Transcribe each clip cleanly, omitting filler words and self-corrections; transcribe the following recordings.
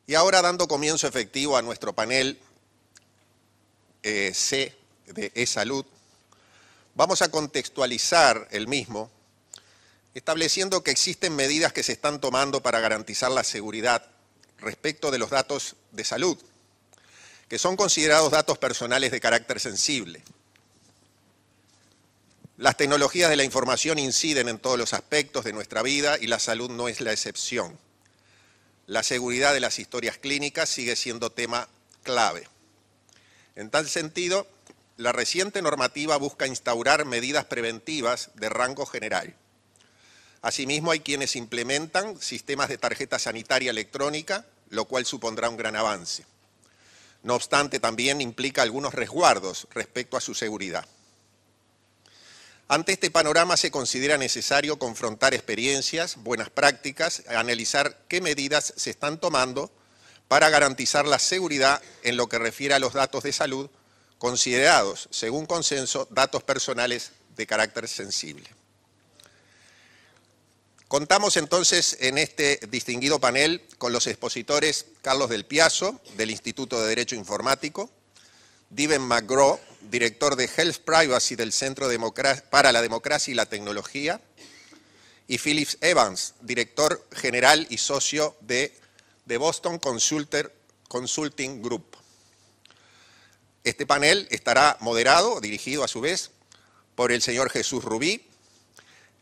Y ahora, dando comienzo efectivo a nuestro panel C de e-salud, vamos a contextualizar el mismo, estableciendo que existen medidas que se están tomando para garantizar la seguridad respecto de los datos de salud, que son considerados datos personales de carácter sensible. Las tecnologías de la información inciden en todos los aspectos de nuestra vida y la salud no es la excepción. La seguridad de las historias clínicas sigue siendo tema clave. En tal sentido, la reciente normativa busca instaurar medidas preventivas de rango general. Asimismo, hay quienes implementan sistemas de tarjeta sanitaria electrónica, lo cual supondrá un gran avance. No obstante, también implica algunos resguardos respecto a su seguridad. Ante este panorama se considera necesario confrontar experiencias, buenas prácticas, analizar qué medidas se están tomando para garantizar la seguridad en lo que refiere a los datos de salud considerados, según consenso, datos personales de carácter sensible. Contamos entonces en este distinguido panel con los expositores Carlos Del Piazzo, del Instituto de Derecho Informático, Devin McGraw, director de Health Privacy del Centro para la Democracia y la Tecnología, y Philip Evans, director general y socio de Boston Consulting Group. Este panel estará moderado, dirigido a su vez, por el señor Jesús Rubí,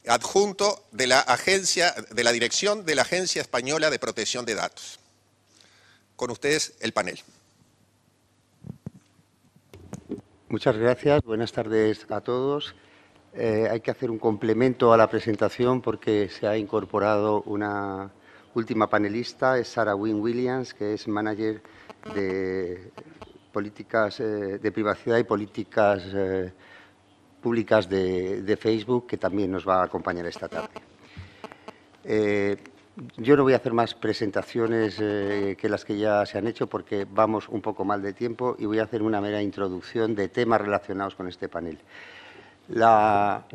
adjunto de la dirección de la Agencia Española de Protección de Datos. Con ustedes el panel. Muchas gracias. Buenas tardes a todos. Hay que hacer un complemento a la presentación porque se ha incorporado una última panelista, es Sarah Wynne Williams, que es manager de políticas de privacidad y políticas públicas de Facebook, que también nos va a acompañar esta tarde. Yo no voy a hacer más presentaciones que las que ya se han hecho porque vamos un poco mal de tiempo y voy a hacer una mera introducción de temas relacionados con este panel. La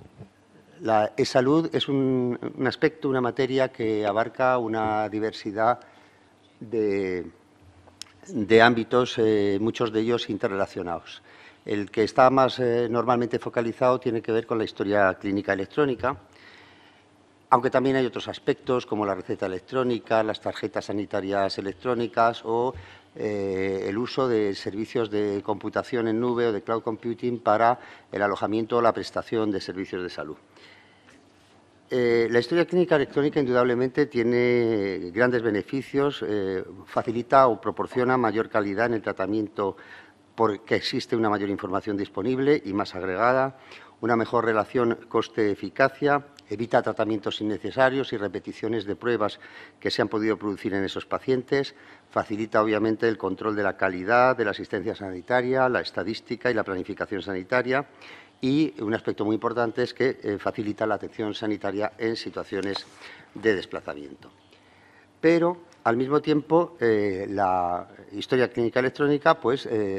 e-salud es un aspecto, una materia que abarca una diversidad de ámbitos, muchos de ellos interrelacionados. El que está más normalmente focalizado tiene que ver con la historia clínica electrónica, aunque también hay otros aspectos como la receta electrónica, las tarjetas sanitarias electrónicas o el uso de servicios de computación en nube o de cloud computing para el alojamiento o la prestación de servicios de salud. La historia clínica electrónica indudablemente tiene grandes beneficios, facilita o proporciona mayor calidad en el tratamiento porque existe una mayor información disponible y más agregada, una mejor relación coste-eficacia, evita tratamientos innecesarios y repeticiones de pruebas que se han podido producir en esos pacientes, facilita obviamente el control de la calidad de la asistencia sanitaria, la estadística y la planificación sanitaria y un aspecto muy importante es que facilita la atención sanitaria en situaciones de desplazamiento. Pero, al mismo tiempo, la historia clínica electrónica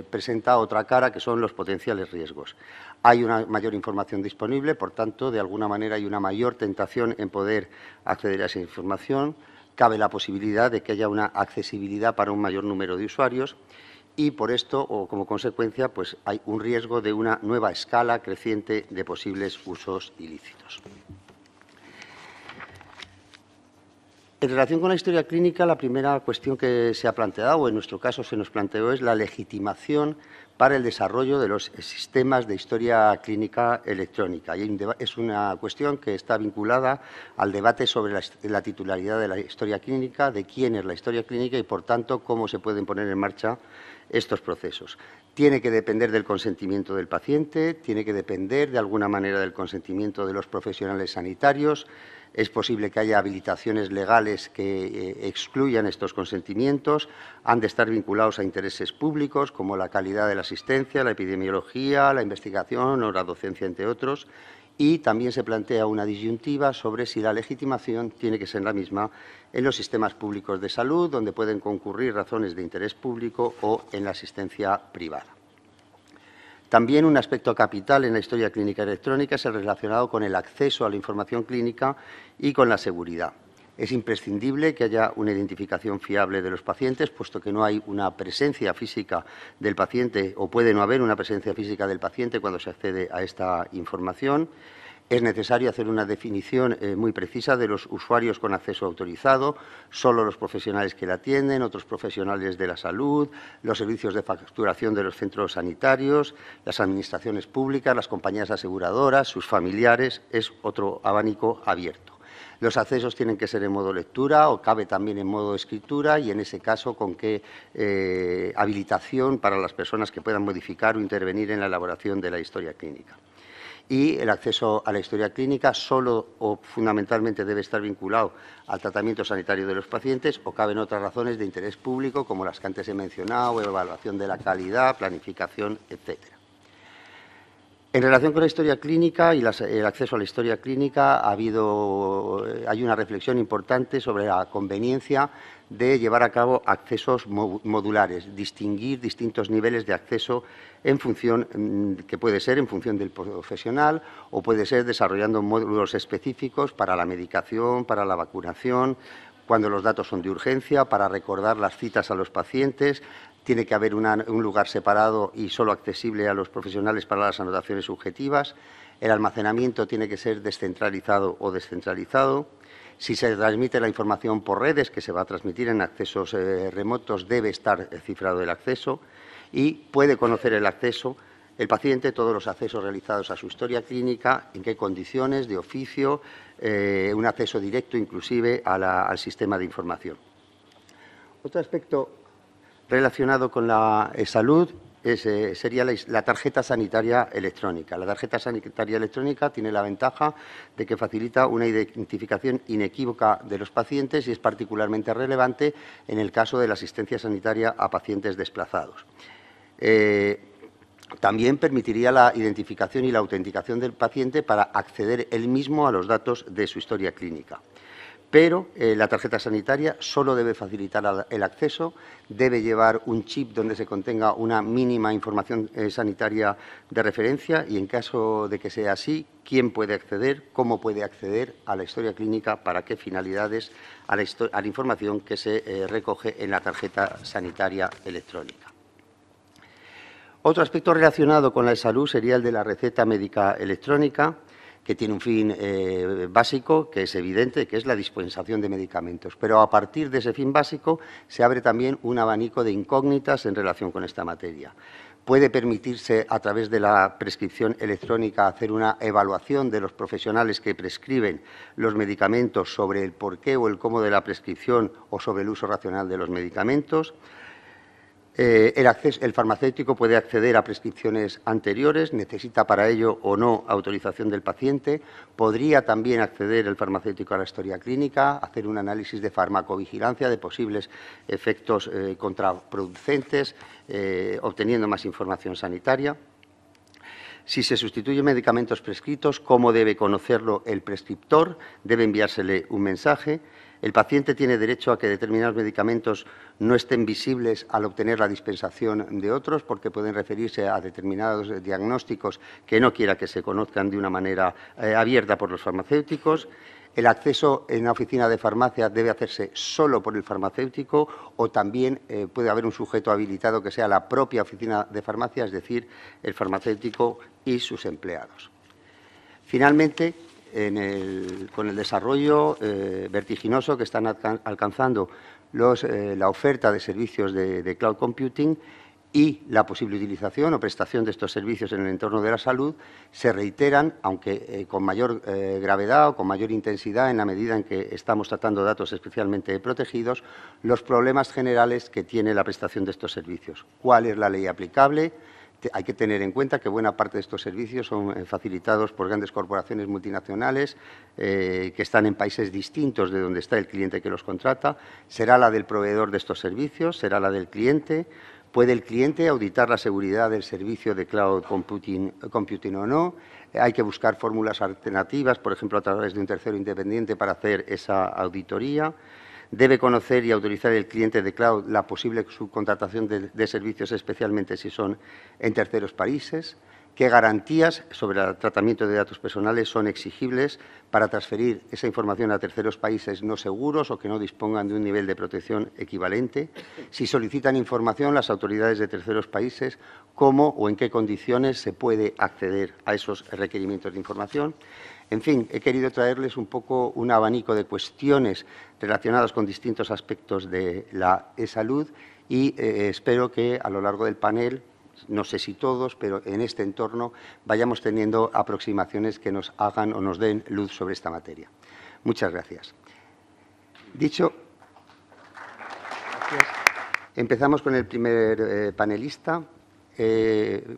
presenta otra cara, que son los potenciales riesgos. Hay una mayor información disponible, por tanto, de alguna manera hay una mayor tentación en poder acceder a esa información. Cabe la posibilidad de que haya una accesibilidad para un mayor número de usuarios y, por esto, o como consecuencia, hay un riesgo de una nueva escala creciente de posibles usos ilícitos. En relación con la historia clínica, la primera cuestión que se ha planteado, o en nuestro caso se nos planteó, es la legitimación para el desarrollo de los sistemas de historia clínica electrónica. Y es una cuestión que está vinculada al debate sobre la titularidad de la historia clínica, de quién es la historia clínica y, por tanto, cómo se pueden poner en marcha estos procesos. Tiene que depender del consentimiento del paciente, tiene que depender de alguna manera del consentimiento de los profesionales sanitarios. Es posible que haya habilitaciones legales que excluyan estos consentimientos. Han de estar vinculados a intereses públicos como la calidad de la asistencia, la epidemiología, la investigación o la docencia, entre otros. Y también se plantea una disyuntiva sobre si la legitimación tiene que ser la misma en los sistemas públicos de salud, donde pueden concurrir razones de interés público, o en la asistencia privada. También un aspecto capital en la historia clínica electrónica es el relacionado con el acceso a la información clínica y con la seguridad. Es imprescindible que haya una identificación fiable de los pacientes, puesto que no hay una presencia física del paciente o puede no haber una presencia física del paciente cuando se accede a esta información. Es necesario hacer una definición muy precisa de los usuarios con acceso autorizado, solo los profesionales que la atienden, otros profesionales de la salud, los servicios de facturación de los centros sanitarios, las administraciones públicas, las compañías aseguradoras, sus familiares. Es otro abanico abierto. Los accesos tienen que ser en modo lectura o cabe también en modo escritura y, en ese caso, con qué habilitación para las personas que puedan modificar o intervenir en la elaboración de la historia clínica. Y el acceso a la historia clínica solo o fundamentalmente debe estar vinculado al tratamiento sanitario de los pacientes o caben otras razones de interés público como las que antes he mencionado, evaluación de la calidad, planificación, etcétera. En relación con la historia clínica y el acceso a la historia clínica, hay una reflexión importante sobre la conveniencia de llevar a cabo accesos modulares, distinguir distintos niveles de acceso en función, que puede ser en función del profesional o puede ser desarrollando módulos específicos para la medicación, para la vacunación, cuando los datos son de urgencia, para recordar las citas a los pacientes. Tiene que haber un lugar separado y solo accesible a los profesionales para las anotaciones subjetivas. El almacenamiento tiene que ser descentralizado o descentralizado. Si se transmite la información por redes, que se va a transmitir en accesos remotos, debe estar cifrado el acceso y puede conocer el paciente, todos los accesos realizados a su historia clínica, en qué condiciones, de oficio, un acceso directo inclusive al sistema de información. Otro aspecto relacionado con la salud sería la tarjeta sanitaria electrónica. La tarjeta sanitaria electrónica tiene la ventaja de que facilita una identificación inequívoca de los pacientes y es particularmente relevante en el caso de la asistencia sanitaria a pacientes desplazados. También permitiría la identificación y la autenticación del paciente para acceder él mismo a los datos de su historia clínica. Pero la tarjeta sanitaria solo debe facilitar el acceso, debe llevar un chip donde se contenga una mínima información sanitaria de referencia y, en caso de que sea así, quién puede acceder, cómo puede acceder a la historia clínica, para qué finalidades, a la información que se recoge en la tarjeta sanitaria electrónica. Otro aspecto relacionado con la salud sería el de la receta médica electrónica, que tiene un fin básico, que es evidente, que es la dispensación de medicamentos. Pero a partir de ese fin básico se abre también un abanico de incógnitas en relación con esta materia. Puede permitirse, a través de la prescripción electrónica, hacer una evaluación de los profesionales que prescriben los medicamentos sobre el porqué o el cómo de la prescripción o sobre el uso racional de los medicamentos. El farmacéutico puede acceder a prescripciones anteriores, necesita para ello o no autorización del paciente. Podría también acceder el farmacéutico a la historia clínica, hacer un análisis de farmacovigilancia de posibles efectos contraproducentes, obteniendo más información sanitaria. Si se sustituyen medicamentos prescritos, ¿cómo debe conocerlo el prescriptor? Debe enviársele un mensaje. El paciente tiene derecho a que determinados medicamentos no estén visibles al obtener la dispensación de otros, porque pueden referirse a determinados diagnósticos que no quiera que se conozcan de una manera abierta por los farmacéuticos. El acceso en la oficina de farmacia debe hacerse solo por el farmacéutico o también puede haber un sujeto habilitado que sea la propia oficina de farmacia, es decir, el farmacéutico y sus empleados. Finalmente, con el desarrollo vertiginoso que están alcanzando la oferta de servicios de cloud computing y la posible utilización o prestación de estos servicios en el entorno de la salud, se reiteran, aunque con mayor gravedad o con mayor intensidad en la medida en que estamos tratando datos especialmente protegidos, los problemas generales que tiene la prestación de estos servicios. ¿Cuál es la ley aplicable? Hay que tener en cuenta que buena parte de estos servicios son facilitados por grandes corporaciones multinacionales que están en países distintos de donde está el cliente que los contrata. ¿Será la del proveedor de estos servicios? ¿Será la del cliente? ¿Puede el cliente auditar la seguridad del servicio de cloud computing o no? Hay que buscar fórmulas alternativas, por ejemplo, a través de un tercero independiente para hacer esa auditoría. Debe conocer y autorizar el cliente de cloud la posible subcontratación de servicios, especialmente si son en terceros países. qué garantías sobre el tratamiento de datos personales son exigibles para transferir esa información a terceros países no seguros o que no dispongan de un nivel de protección equivalente. Si solicitan información las autoridades de terceros países, cómo o en qué condiciones se puede acceder a esos requerimientos de información. En fin, he querido traerles un poco un abanico de cuestiones relacionadas con distintos aspectos de la e-salud y espero que a lo largo del panel, no sé si todos, pero en este entorno vayamos teniendo aproximaciones que nos hagan o nos den luz sobre esta materia. Muchas gracias. Dicho, empezamos con el primer panelista.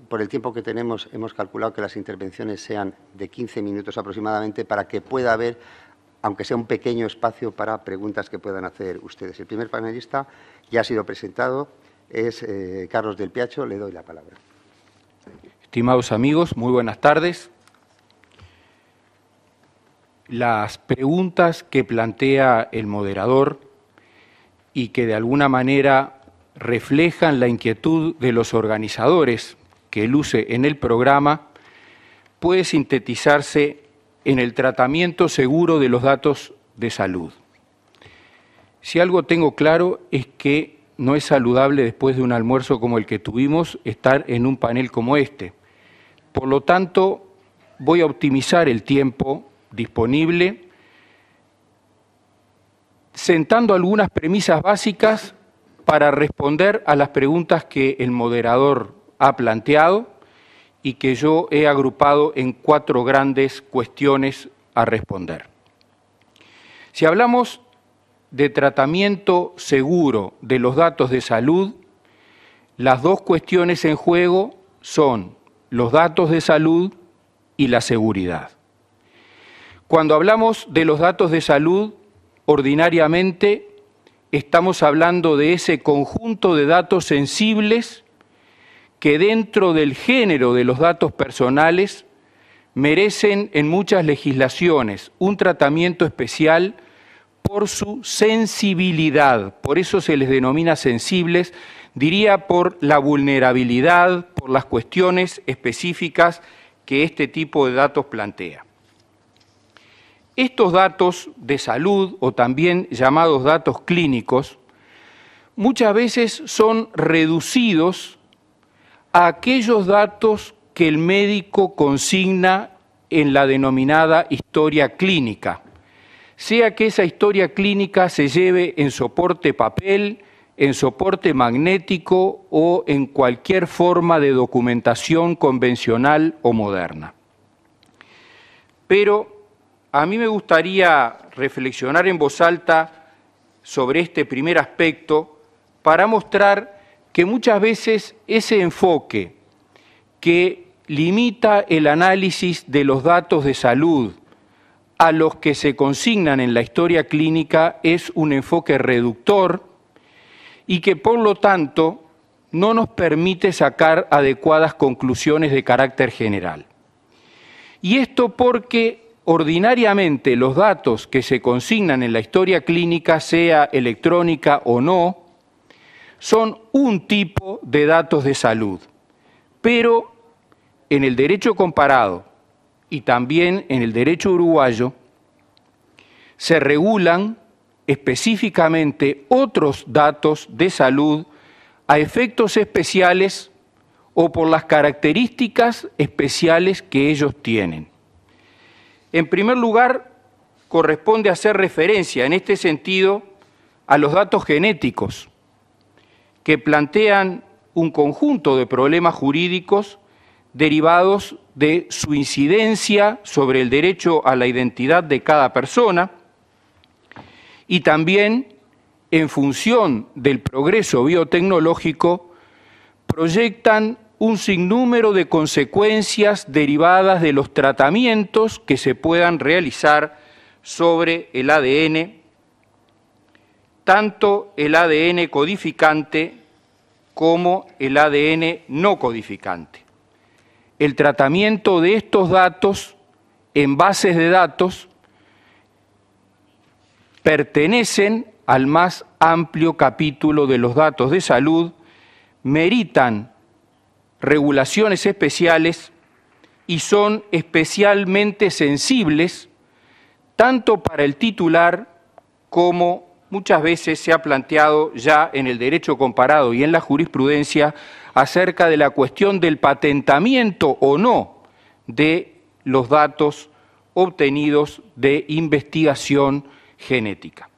Por el tiempo que tenemos, hemos calculado que las intervenciones sean de 15 minutos aproximadamente para que pueda haber, aunque sea un pequeño espacio, para preguntas que puedan hacer ustedes. El primer panelista ya ha sido presentado, es Carlos Del Piacho. Le doy la palabra. Estimados amigos, muy buenas tardes. Las preguntas que plantea el moderador y que de alguna manera reflejan la inquietud de los organizadores que luce en el programa puede sintetizarse en el tratamiento seguro de los datos de salud. Si algo tengo claro es que no es saludable después de un almuerzo como el que tuvimos estar en un panel como este. Por lo tanto, voy a optimizar el tiempo disponible sentando algunas premisas básicas para responder a las preguntas que el moderador ha planteado y que yo he agrupado en 4 grandes cuestiones a responder. Si hablamos de tratamiento seguro de los datos de salud, las 2 cuestiones en juego son los datos de salud y la seguridad. Cuando hablamos de los datos de salud, ordinariamente estamos hablando de ese conjunto de datos sensibles que dentro del género de los datos personales merecen en muchas legislaciones un tratamiento especial por su sensibilidad, por eso se les denomina sensibles, diría por la vulnerabilidad, por las cuestiones específicas que este tipo de datos plantea. Estos datos de salud, o también llamados datos clínicos, muchas veces son reducidos a aquellos datos que el médico consigna en la denominada historia clínica, sea que esa historia clínica se lleve en soporte papel, en soporte magnético o en cualquier forma de documentación convencional o moderna. Pero a mí me gustaría reflexionar en voz alta sobre este primer aspecto para mostrar que muchas veces ese enfoque que limita el análisis de los datos de salud a los que se consignan en la historia clínica es un enfoque reductor y que por lo tanto no nos permite sacar adecuadas conclusiones de carácter general. Y esto porque ordinariamente los datos que se consignan en la historia clínica, sea electrónica o no, son un tipo de datos de salud, pero en el derecho comparado y también en el derecho uruguayo se regulan específicamente otros datos de salud a efectos especiales o por las características especiales que ellos tienen. En primer lugar, corresponde hacer referencia en este sentido a los datos genéticos, que plantean un conjunto de problemas jurídicos derivados de su incidencia sobre el derecho a la identidad de cada persona y también, en función del progreso biotecnológico, proyectan un sinnúmero de consecuencias derivadas de los tratamientos que se puedan realizar sobre el ADN, tanto el ADN codificante como el ADN no codificante. El tratamiento de estos datos en bases de datos pertenecen al más amplio capítulo de los datos de salud, meritan regulaciones especiales y son especialmente sensibles tanto para el titular como muchas veces se ha planteado ya en el derecho comparado y en la jurisprudencia acerca de la cuestión del patentamiento o no de los datos obtenidos de investigación genética.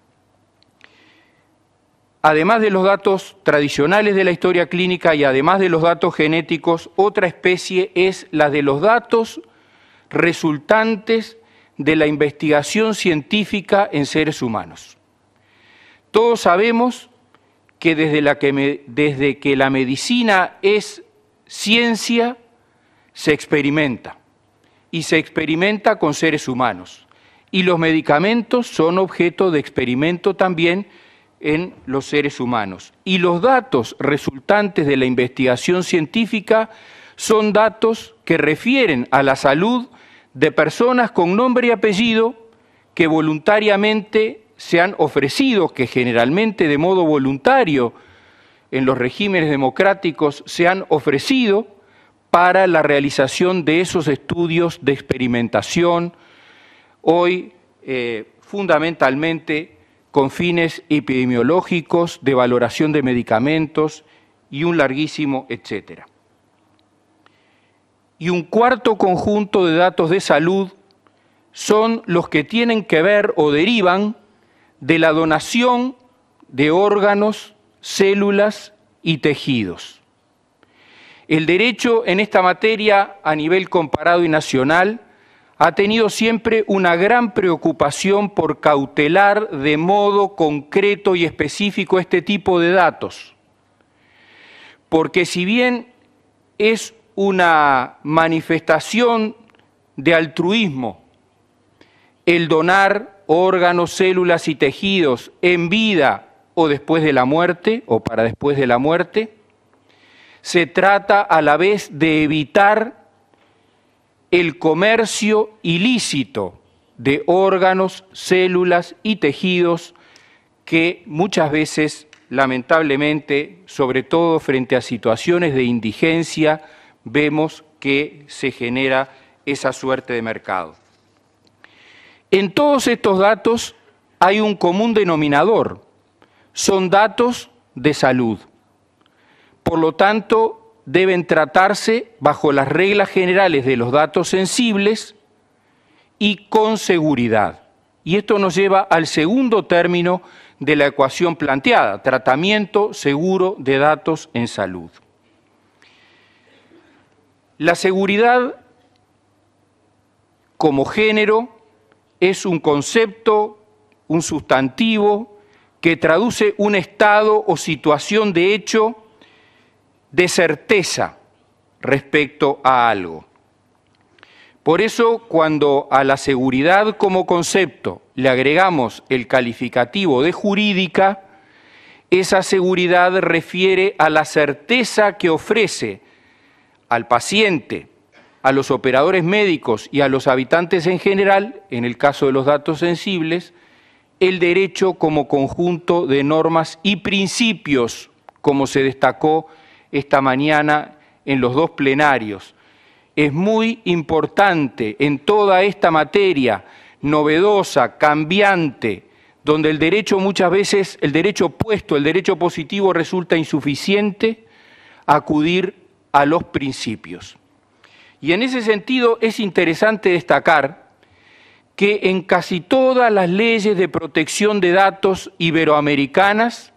Además de los datos tradicionales de la historia clínica y además de los datos genéticos, otra especie es la de los datos resultantes de la investigación científica en seres humanos. Todos sabemos que desde que la medicina es ciencia, se experimenta, y se experimenta con seres humanos. Y los medicamentos son objeto de experimento también en los seres humanos. Y los datos resultantes de la investigación científica son datos que refieren a la salud de personas con nombre y apellido que voluntariamente se han ofrecido, que generalmente de modo voluntario en los regímenes democráticos se han ofrecido para la realización de esos estudios de experimentación, hoy fundamentalmente con fines epidemiológicos, de valoración de medicamentos y un larguísimo etcétera. Y un cuarto conjunto de datos de salud son los que tienen que ver o derivan de la donación de órganos, células y tejidos. El derecho en esta materia a nivel comparado y nacional ha tenido siempre una gran preocupación por cautelar de modo concreto y específico este tipo de datos. Porque si bien es una manifestación de altruismo el donar órganos, células y tejidos en vida o después de la muerte, o para después de la muerte, se trata a la vez de evitar el comercio ilícito de órganos, células y tejidos que muchas veces, lamentablemente, sobre todo frente a situaciones de indigencia, vemos que se genera esa suerte de mercado. En todos estos datos hay un común denominador, son datos de salud. Por lo tanto, deben tratarse bajo las reglas generales de los datos sensibles y con seguridad. Y esto nos lleva al segundo término de la ecuación planteada, tratamiento seguro de datos en salud. La seguridad como género es un concepto, un sustantivo que traduce un estado o situación de hecho de certeza respecto a algo. Por eso, cuando a la seguridad como concepto le agregamos el calificativo de jurídica, esa seguridad refiere a la certeza que ofrece al paciente, a los operadores médicos y a los habitantes en general, en el caso de los datos sensibles, el derecho como conjunto de normas y principios, como se destacó esta mañana en los dos plenarios. Es muy importante en toda esta materia novedosa, cambiante, donde el derecho muchas veces, el derecho opuesto, el derecho positivo resulta insuficiente, acudir a los principios. Y en ese sentido es interesante destacar que en casi todas las leyes de protección de datos iberoamericanas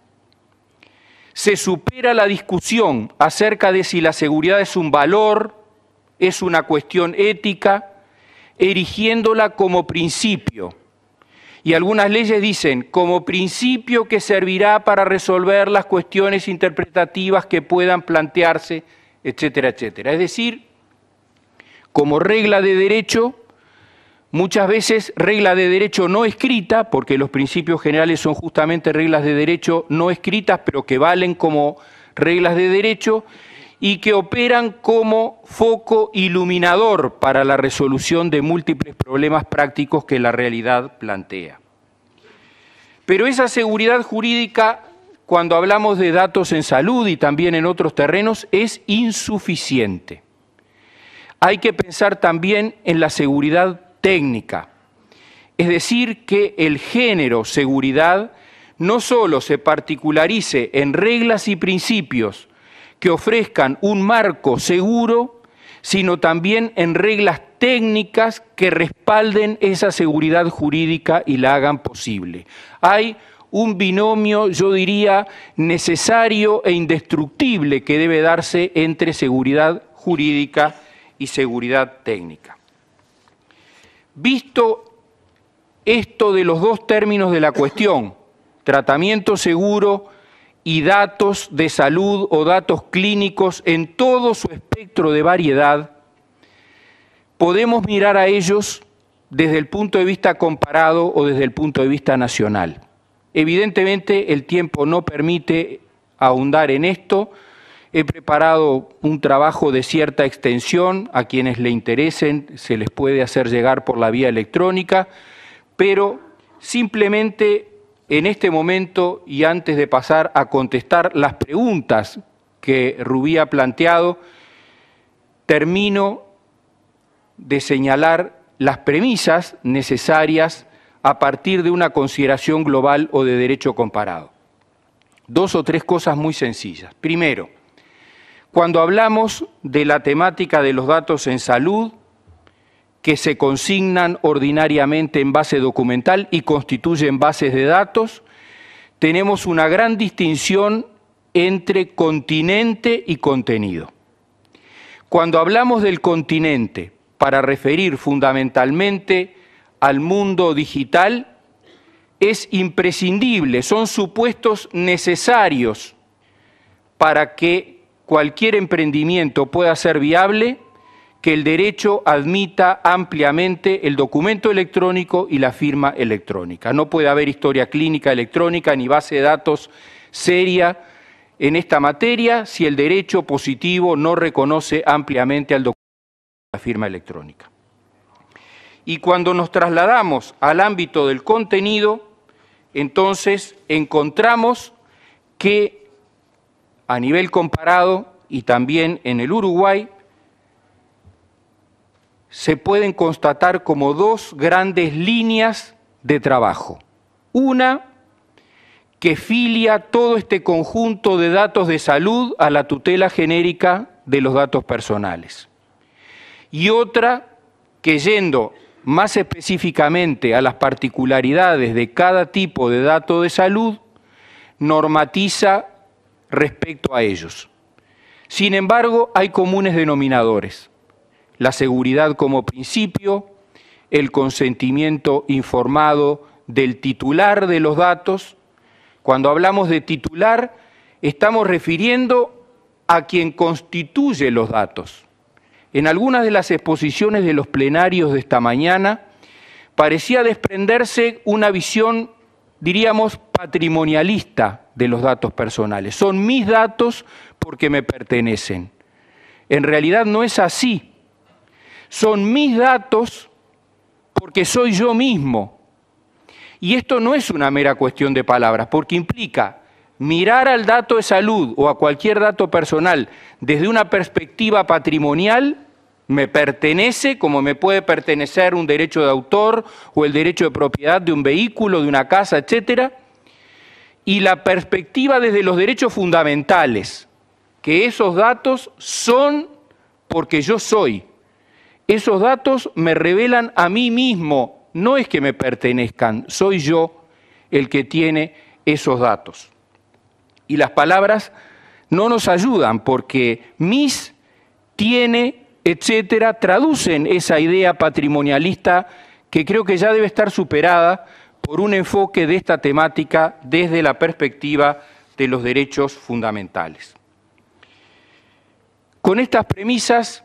se supera la discusión acerca de si la seguridad es un valor, es una cuestión ética, erigiéndola como principio. Y algunas leyes dicen, como principio que servirá para resolver las cuestiones interpretativas que puedan plantearse, etcétera, etcétera. Es decir, como regla de derecho, muchas veces regla de derecho no escrita, porque los principios generales son justamente reglas de derecho no escritas, pero que valen como reglas de derecho y que operan como foco iluminador para la resolución de múltiples problemas prácticos que la realidad plantea. Pero esa seguridad jurídica, cuando hablamos de datos en salud y también en otros terrenos, es insuficiente. hay que pensar también en la seguridad técnica. Es decir, que el género seguridad no solo se particularice en reglas y principios que ofrezcan un marco seguro, sino también en reglas técnicas que respalden esa seguridad jurídica y la hagan posible. Hay un binomio, yo diría, necesario e indestructible que debe darse entre seguridad jurídica y seguridad técnica. Visto esto de los dos términos de la cuestión, tratamiento seguro y datos de salud o datos clínicos en todo su espectro de variedad, podemos mirar a ellos desde el punto de vista comparado o desde el punto de vista nacional. Evidentemente el tiempo no permite ahondar en esto. He preparado un trabajo de cierta extensión, a quienes le interesen se les puede hacer llegar por la vía electrónica, pero simplemente en este momento y antes de pasar a contestar las preguntas que Rubí ha planteado, termino de señalar las premisas necesarias a partir de una consideración global o de derecho comparado. Dos o tres cosas muy sencillas. Primero, cuando hablamos de la temática de los datos en salud, que se consignan ordinariamente en base documental y constituyen bases de datos, tenemos una gran distinción entre continente y contenido. Cuando hablamos del continente, para referir fundamentalmente al mundo digital, es imprescindible, son supuestos necesarios para que cualquier emprendimiento pueda ser viable, que el derecho admita ampliamente el documento electrónico y la firma electrónica. No puede haber historia clínica electrónica ni base de datos seria en esta materia si el derecho positivo no reconoce ampliamente al documento y la firma electrónica. Y cuando nos trasladamos al ámbito del contenido, entonces encontramos que a nivel comparado y también en el Uruguay, se pueden constatar como dos grandes líneas de trabajo. Una, que filia todo este conjunto de datos de salud a la tutela genérica de los datos personales. Y otra, que yendo más específicamente a las particularidades de cada tipo de dato de salud, normatiza respecto a ellos. Sin embargo, hay comunes denominadores. La seguridad como principio, el consentimiento informado del titular de los datos. Cuando hablamos de titular, estamos refiriendo a quien constituye los datos. En algunas de las exposiciones de los plenarios de esta mañana, parecía desprenderse una visión, diríamos, patrimonialista de los datos personales. Son mis datos porque me pertenecen. En realidad no es así. Son mis datos porque soy yo mismo. Y esto no es una mera cuestión de palabras, porque implica mirar al dato de salud o a cualquier dato personal desde una perspectiva patrimonial, me pertenece como me puede pertenecer un derecho de autor o el derecho de propiedad de un vehículo, de una casa, etc. Y la perspectiva desde los derechos fundamentales, que esos datos son porque yo soy. Esos datos me revelan a mí mismo, no es que me pertenezcan, soy yo el que tiene esos datos. Y las palabras no nos ayudan porque mis, tiene, etcétera, traducen esa idea patrimonialista que creo que ya debe estar superada por un enfoque de esta temática desde la perspectiva de los derechos fundamentales. Con estas premisas,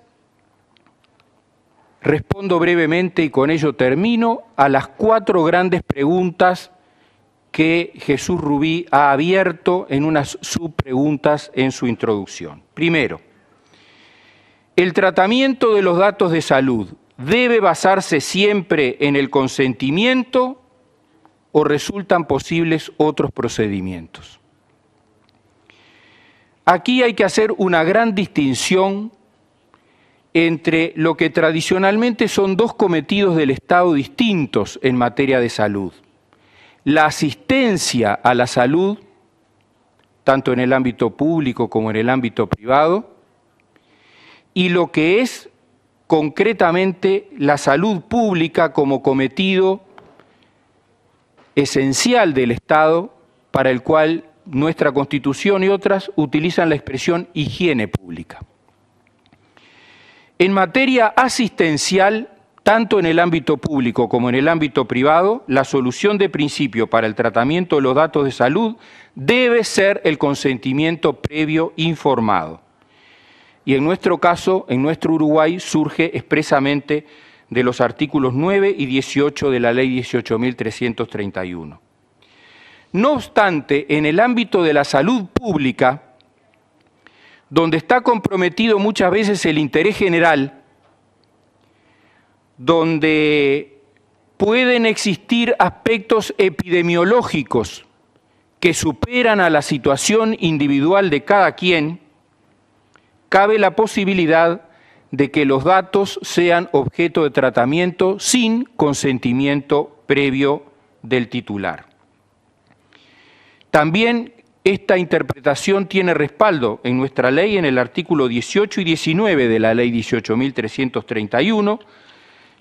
respondo brevemente y con ello termino a las 4 grandes preguntas que Jesús Rubí ha abierto en unas subpreguntas en su introducción. Primero, ¿el tratamiento de los datos de salud debe basarse siempre en el consentimiento o resultan posibles otros procedimientos? Aquí hay que hacer una gran distinción entre lo que tradicionalmente son dos cometidos del Estado distintos en materia de salud: la asistencia a la salud, tanto en el ámbito público como en el ámbito privado, y lo que es concretamente la salud pública como cometido esencial del Estado, para el cual nuestra Constitución y otras utilizan la expresión higiene pública. En materia asistencial, tanto en el ámbito público como en el ámbito privado, la solución de principio para el tratamiento de los datos de salud debe ser el consentimiento previo informado. Y en nuestro caso, en nuestro Uruguay, surge expresamente de los artículos 9 y 18 de la Ley 18.331. No obstante, en el ámbito de la salud pública, donde está comprometido muchas veces el interés general, donde pueden existir aspectos epidemiológicos que superan a la situación individual de cada quien, cabe la posibilidad de que los datos sean objeto de tratamiento sin consentimiento previo del titular. También esta interpretación tiene respaldo en nuestra ley en el artículo 18 y 19 de la Ley 18.331,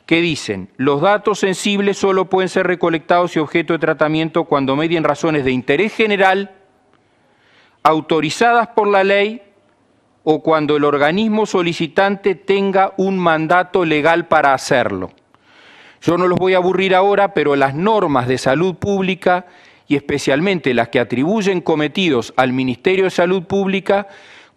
que dicen: los datos sensibles solo pueden ser recolectados y objeto de tratamiento cuando medien razones de interés general autorizadas por la ley o cuando el organismo solicitante tenga un mandato legal para hacerlo. Yo no los voy a aburrir ahora, pero las normas de salud pública, y especialmente las que atribuyen cometidos al Ministerio de Salud Pública,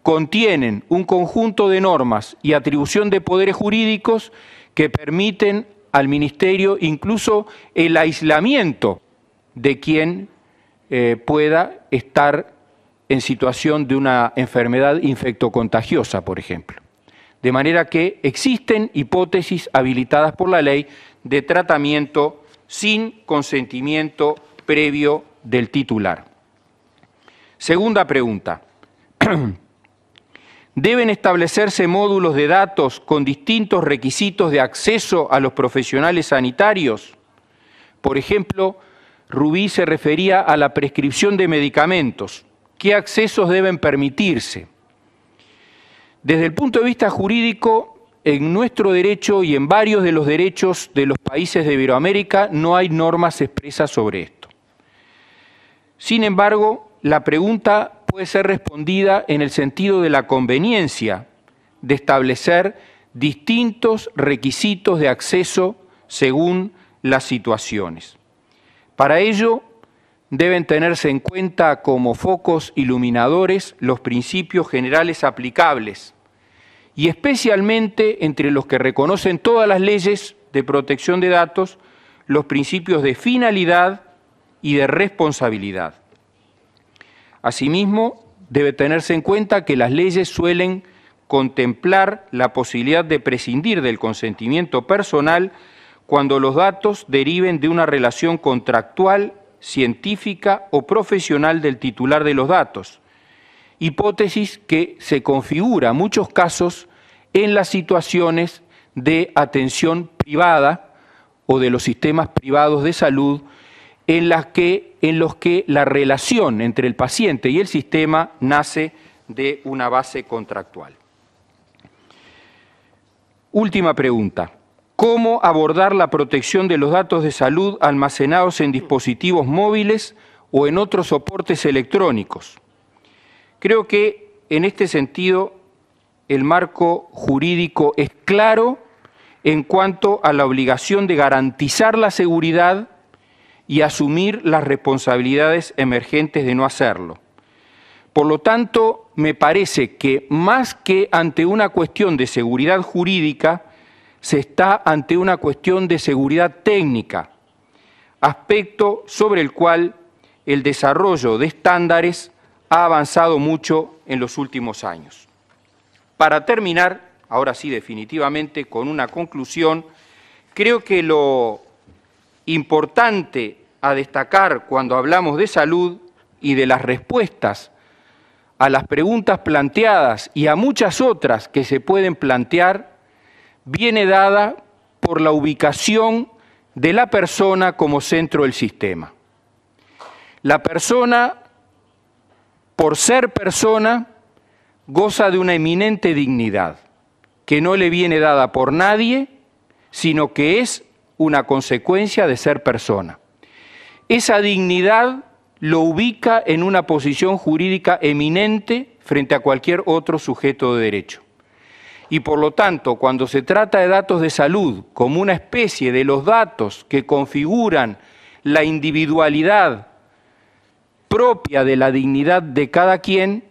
contienen un conjunto de normas y atribución de poderes jurídicos que permiten al Ministerio incluso el aislamiento de quien pueda estar en situación de una enfermedad infectocontagiosa, por ejemplo. De manera que existen hipótesis habilitadas por la ley de tratamiento sin consentimiento previo del titular. Segunda pregunta. ¿Deben establecerse módulos de datos con distintos requisitos de acceso a los profesionales sanitarios? Por ejemplo, Rubí se refería a la prescripción de medicamentos. ¿Qué accesos deben permitirse? Desde el punto de vista jurídico, en nuestro derecho y en varios de los derechos de los países de Iberoamérica no hay normas expresas sobre esto. Sin embargo, la pregunta puede ser respondida en el sentido de la conveniencia de establecer distintos requisitos de acceso según las situaciones. Para ello, deben tenerse en cuenta como focos iluminadores los principios generales aplicables y especialmente entre los que reconocen todas las leyes de protección de datos, los principios de finalidad y de responsabilidad. Asimismo, debe tenerse en cuenta que las leyes suelen contemplar la posibilidad de prescindir del consentimiento personal cuando los datos deriven de una relación contractual, científica o profesional del titular de los datos, hipótesis que se configura en muchos casos en las situaciones de atención privada o de los sistemas privados de salud en los que la relación entre el paciente y el sistema nace de una base contractual. Última pregunta. ¿Cómo abordar la protección de los datos de salud almacenados en dispositivos móviles o en otros soportes electrónicos? Creo que en este sentido el marco jurídico es claro en cuanto a la obligación de garantizar la seguridad y asumir las responsabilidades emergentes de no hacerlo. Por lo tanto, me parece que más que ante una cuestión de seguridad jurídica, se está ante una cuestión de seguridad técnica, aspecto sobre el cual el desarrollo de estándares ha avanzado mucho en los últimos años. Para terminar, ahora sí definitivamente, con una conclusión, creo que lo importante a destacar cuando hablamos de salud y de las respuestas a las preguntas planteadas y a muchas otras que se pueden plantear viene dada por la ubicación de la persona como centro del sistema. La persona, por ser persona, goza de una eminente dignidad, que no le viene dada por nadie, sino que es una consecuencia de ser persona. Esa dignidad lo ubica en una posición jurídica eminente frente a cualquier otro sujeto de derecho. Y por lo tanto, cuando se trata de datos de salud como una especie de los datos que configuran la individualidad propia de la dignidad de cada quien,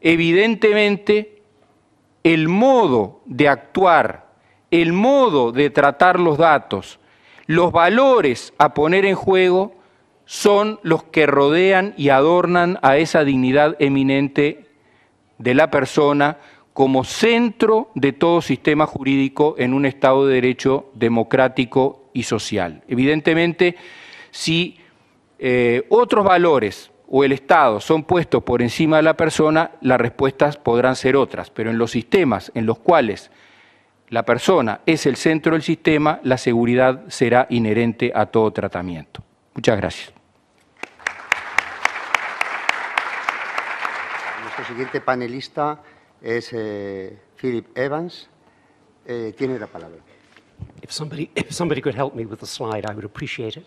evidentemente el modo de actuar, el modo de tratar los datos, los valores a poner en juego son los que rodean y adornan a esa dignidad eminente de la persona como centro de todo sistema jurídico en un Estado de Derecho democrático y social. Evidentemente, si otros valores o el Estado son puestos por encima de la persona, las respuestas podrán ser otras, pero en los sistemas en los cuales la persona es el centro del sistema, la seguridad será inherente a todo tratamiento. Muchas gracias. Nuestro siguiente panelista es Philip Evans. Tiene la palabra. If somebody could help me with the slide, I would appreciate it.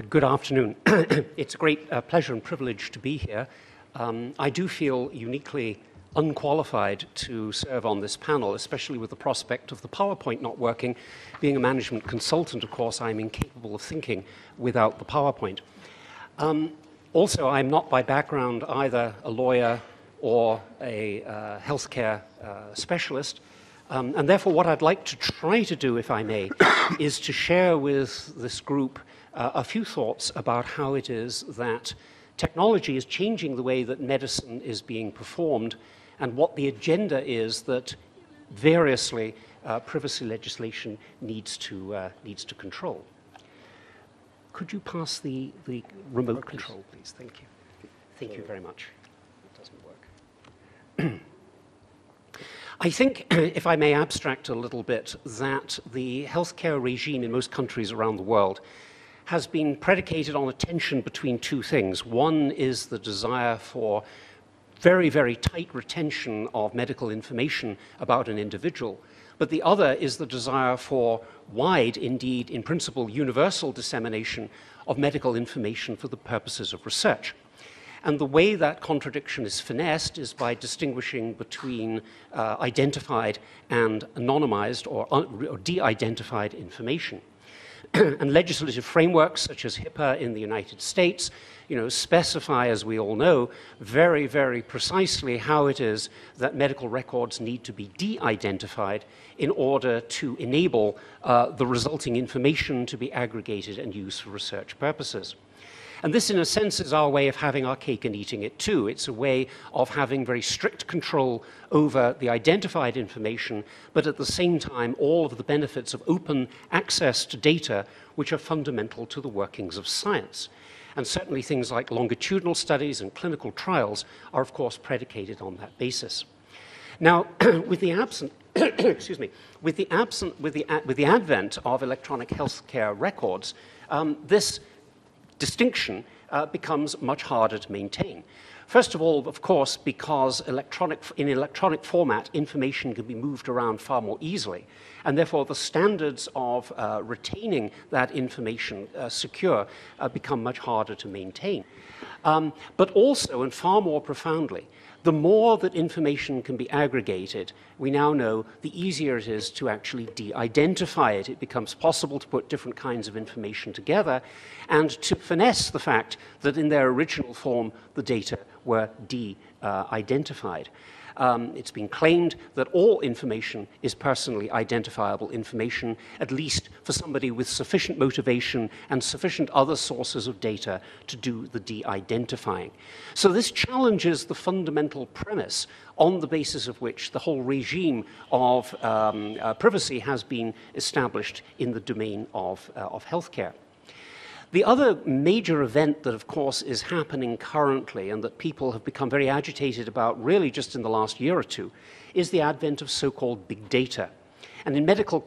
Good afternoon. It's a great pleasure and privilege to be here. I do feel uniquely unqualified to serve on this panel, especially with the prospect of the PowerPoint not working. Being a management consultant, of course, I'm incapable of thinking without the PowerPoint. Also, I'm not by background either a lawyer or a healthcare specialist. And therefore, what I'd like to try to do, if I may, is to share with this group a few thoughts about how it is that technology is changing the way that medicine is being performed and what the agenda is that variously privacy legislation needs to control. Could you pass the remote control, please? Thank you. Thank you very much. It doesn't work. I think, if I may abstract a little bit, that the healthcare regime in most countries around the world has been predicated on a tension between two things. One is the desire for very, very tight retention of medical information about an individual, but the other is the desire for wide, indeed, in principle, universal dissemination of medical information for the purposes of research. And the way that contradiction is finessed is by distinguishing between identified and anonymized or de-identified information. And legislative frameworks such as HIPAA in the United States, specify, as we all know, very, very precisely how it is that medical records need to be de-identified in order to enable the resulting information to be aggregated and used for research purposes. And this, in a sense, is our way of having our cake and eating it too. It's a way of having very strict control over the identified information, but at the same time, all of the benefits of open access to data, which are fundamental to the workings of science. And certainly things like longitudinal studies and clinical trials are, of course, predicated on that basis. Now, with the advent of electronic healthcare records, this distinction becomes much harder to maintain. First of all, of course, because in electronic format, information can be moved around far more easily, and therefore the standards of retaining that information secure become much harder to maintain. But also, and far more profoundly, the more that information can be aggregated, we now know the easier it is to actually de-identify it. It becomes possible to put different kinds of information together and to finesse the fact that in their original form, the data were de-identified. It's been claimed that all information is personally identifiable information, at least for somebody with sufficient motivation and sufficient other sources of data to do the de-identifying. So this challenges the fundamental premise on the basis of which the whole regime of privacy has been established in the domain of healthcare. The other major event that, of course, is happening currently and that people have become very agitated about really just in the last year or two is the advent of so-called big data. And in medical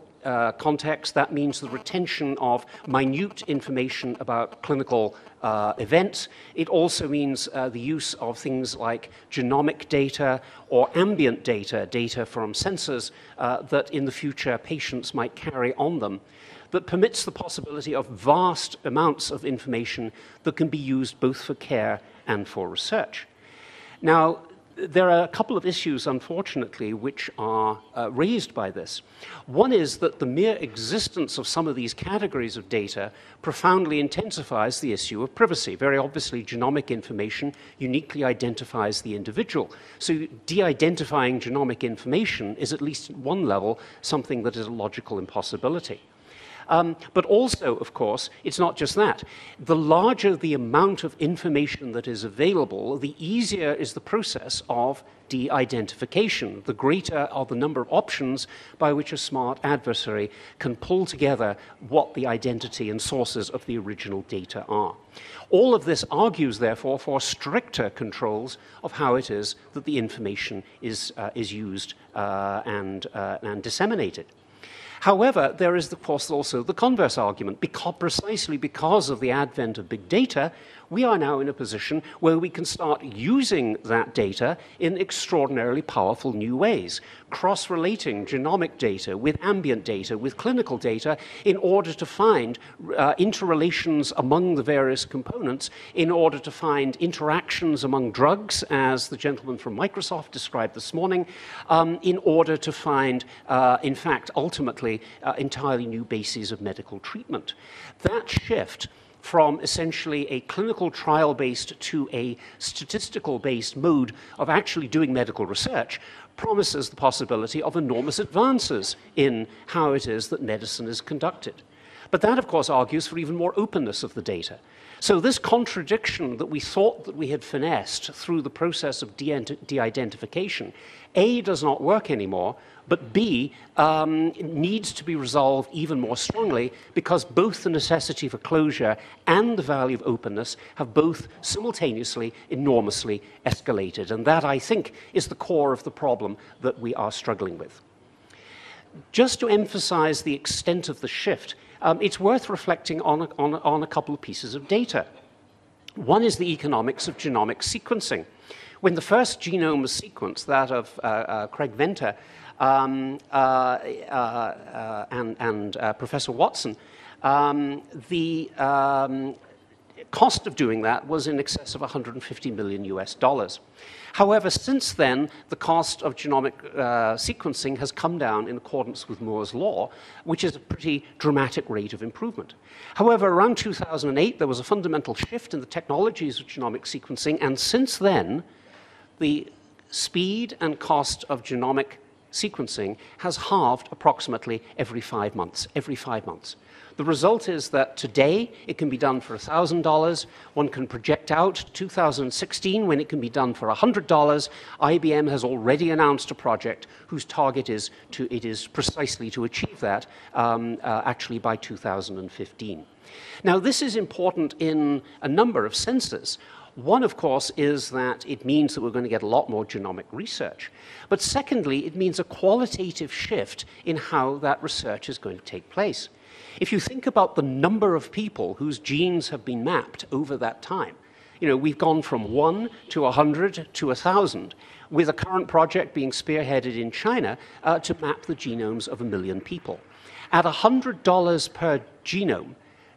context, that means the retention of minute information about clinical events. It also means the use of things like genomic data or ambient data, data from sensors that in the future patients might carry on them, that permits the possibility of vast amounts of information that can be used both for care and for research. Now, there are a couple of issues, unfortunately, which are raised by this. One is that the mere existence of some of these categories of data profoundly intensifies the issue of privacy. Very obviously, genomic information uniquely identifies the individual. So de-identifying genomic information is, at least at one level, something that is a logical impossibility. But also, of course, it's not just that. The larger the amount of information that is available, the easier is the process of de-identification. The greater are the number of options by which a smart adversary can pull together what the identity and sources of the original data are. All of this argues, therefore, for stricter controls of how it is that the information is used and disseminated. However, there is, of course, also the converse argument. Precisely because of the advent of big data, we are now in a position where we can start using that data in extraordinarily powerful new ways, cross-relating genomic data with ambient data, with clinical data, in order to find interrelations among the various components, in order to find interactions among drugs, as the gentleman from Microsoft described this morning, in order to find, in fact, ultimately, entirely new bases of medical treatment. That shift from essentially a clinical trial-based to a statistical-based mode of actually doing medical research promises the possibility of enormous advances in how it is that medicine is conducted. But that, of course, argues for even more openness of the data. So this contradiction that we thought that we had finessed through the process of de-identification, A, does not work anymore, but B, needs to be resolved even more strongly because both the necessity for closure and the value of openness have both simultaneously enormously escalated. And that, I think, is the core of the problem that we are struggling with. Just to emphasize the extent of the shift, it's worth reflecting on a couple of pieces of data. One is the economics of genomic sequencing. When the first genome was sequenced, that of Craig Venter and Professor Watson, the cost of doing that was in excess of $150 million US. However, since then, the cost of genomic sequencing has come down in accordance with Moore's law, which is a pretty dramatic rate of improvement. However, around 2008, there was a fundamental shift in the technologies of genomic sequencing, and since then, the speed and cost of genomic sequencing has halved approximately every 5 months. The result is that today it can be done for $1,000. One can project out 2016 when it can be done for $100. IBM has already announced a project whose target is precisely to achieve that actually by 2015. Now, this is important in a number of senses. One, of course, is that it means that we're going to get a lot more genomic research. But secondly, it means a qualitative shift in how that research is going to take place. If you think about the number of people whose genes have been mapped over that time, we've gone from 1 to 100 to 1,000, with a current project being spearheaded in China to map the genomes of 1 million people. At $100 per genome,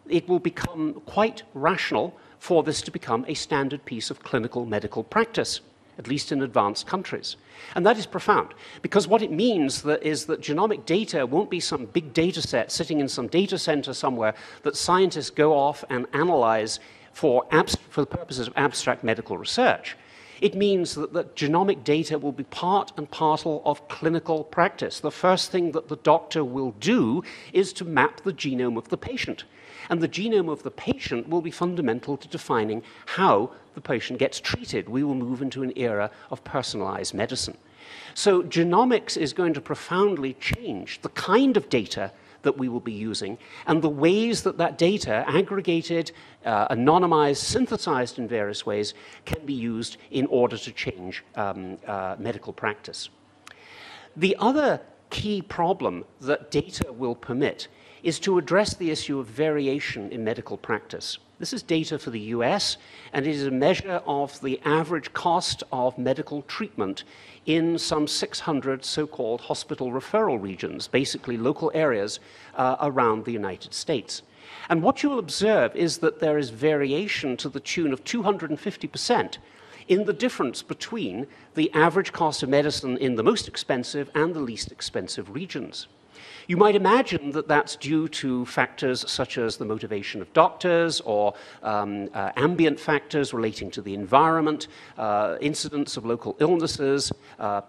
it will become quite rational for this to become a standard piece of clinical medical practice, at least in advanced countries. And that is profound, because what it means is that genomic data won't be some big data set sitting in some data center somewhere that scientists go off and analyze for the purposes of abstract medical research. It means that genomic data will be part and parcel of clinical practice. The first thing that the doctor will do is to map the genome of the patient. And the genome of the patient will be fundamental to defining how the patient gets treated. We will move into an era of personalized medicine. So genomics is going to profoundly change the kind of data that we will be using, and the ways that that data, aggregated, anonymized, synthesized in various ways, can be used in order to change medical practice. The other key problem that data will permit is to address the issue of variation in medical practice. This is data for the US, and it is a measure of the average cost of medical treatment in some 600 so-called hospital referral regions, basically local areas around the United States. And what you will observe is that there is variation to the tune of 250% in the difference between the average cost of medicine in the most expensive and the least expensive regions. You might imagine that that's due to factors such as the motivation of doctors or ambient factors relating to the environment, incidence of local illnesses,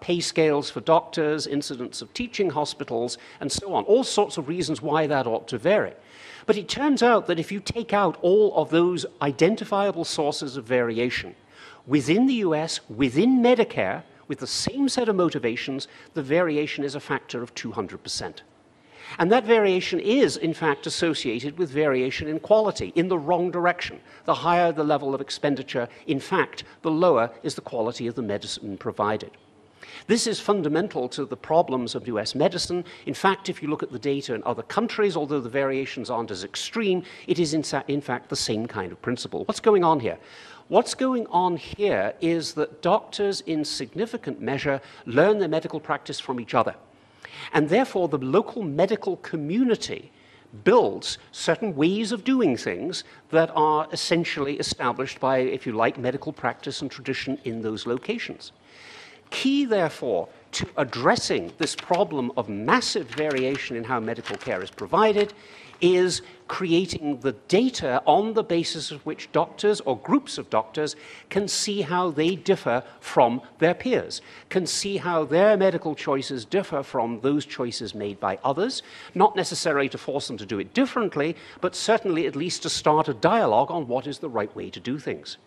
pay scales for doctors, incidence of teaching hospitals, and so on. All sorts of reasons why that ought to vary. But it turns out that if you take out all of those identifiable sources of variation, within the US, within Medicare, with the same set of motivations, the variation is a factor of 200%. And that variation is, in fact, associated with variation in quality, in the wrong direction. The higher the level of expenditure, in fact, the lower is the quality of the medicine provided. This is fundamental to the problems of US medicine. In fact, if you look at the data in other countries, although the variations aren't as extreme, it is in fact the same kind of principle. What's going on here? What's going on here is that doctors, in significant measure, learn their medical practice from each other. And therefore, the local medical community builds certain ways of doing things that are essentially established by, if you like, medical practice and tradition in those locations. Key, therefore, to addressing this problem of massive variation in how medical care is provided is creating the data on the basis of which doctors or groups of doctors can see how they differ from their peers, can see how their medical choices differ from those choices made by others, not necessarily to force them to do it differently, but certainly at least to start a dialogue on what is the right way to do things.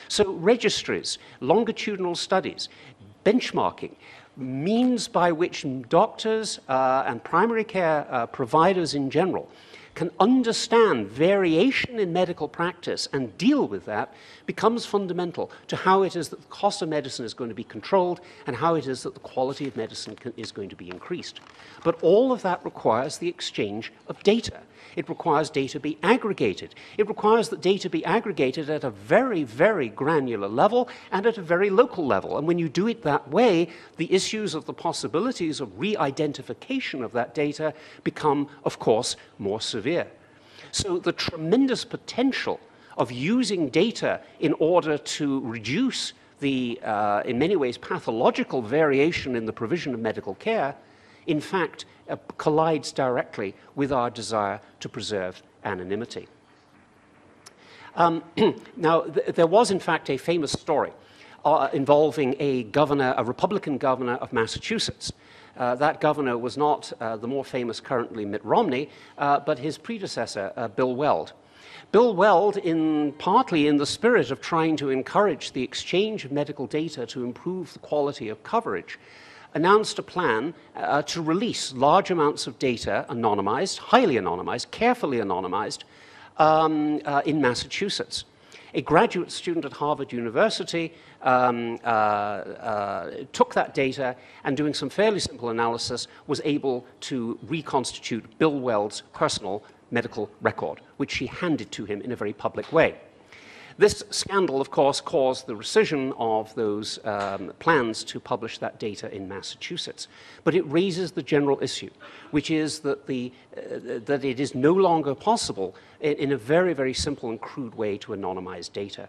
So registries, longitudinal studies, benchmarking, means by which doctors and primary care providers in general can understand variation in medical practice and deal with that becomes fundamental to how it is that the cost of medicine is going to be controlled and how it is that the quality of medicine is going to be increased. But all of that requires the exchange of data. It requires data be aggregated. It requires that data be aggregated at a very, very granular level and at a very local level. And when you do it that way, the issues of the possibilities of re-identification of that data become, of course, more severe. So the tremendous potential of using data in order to reduce the, in many ways, pathological variation in the provision of medical care, in fact, collides directly with our desire to preserve anonymity. Now, there was, in fact, a famous story involving a governor, a Republican governor of Massachusetts. That governor was not the more famous currently Mitt Romney, but his predecessor, Bill Weld. Bill Weld, partly in the spirit of trying to encourage the exchange of medical data to improve the quality of coverage, announced a plan to release large amounts of data, anonymized, highly anonymized, carefully anonymized, in Massachusetts. A graduate student at Harvard University took that data and, doing some fairly simple analysis, was able to reconstitute Bill Weld's personal medical record, which she handed to him in a very public way. This scandal, of course, caused the rescission of those plans to publish that data in Massachusetts. But it raises the general issue, which is that, that it is no longer possible in a very, very simple and crude way to anonymize data.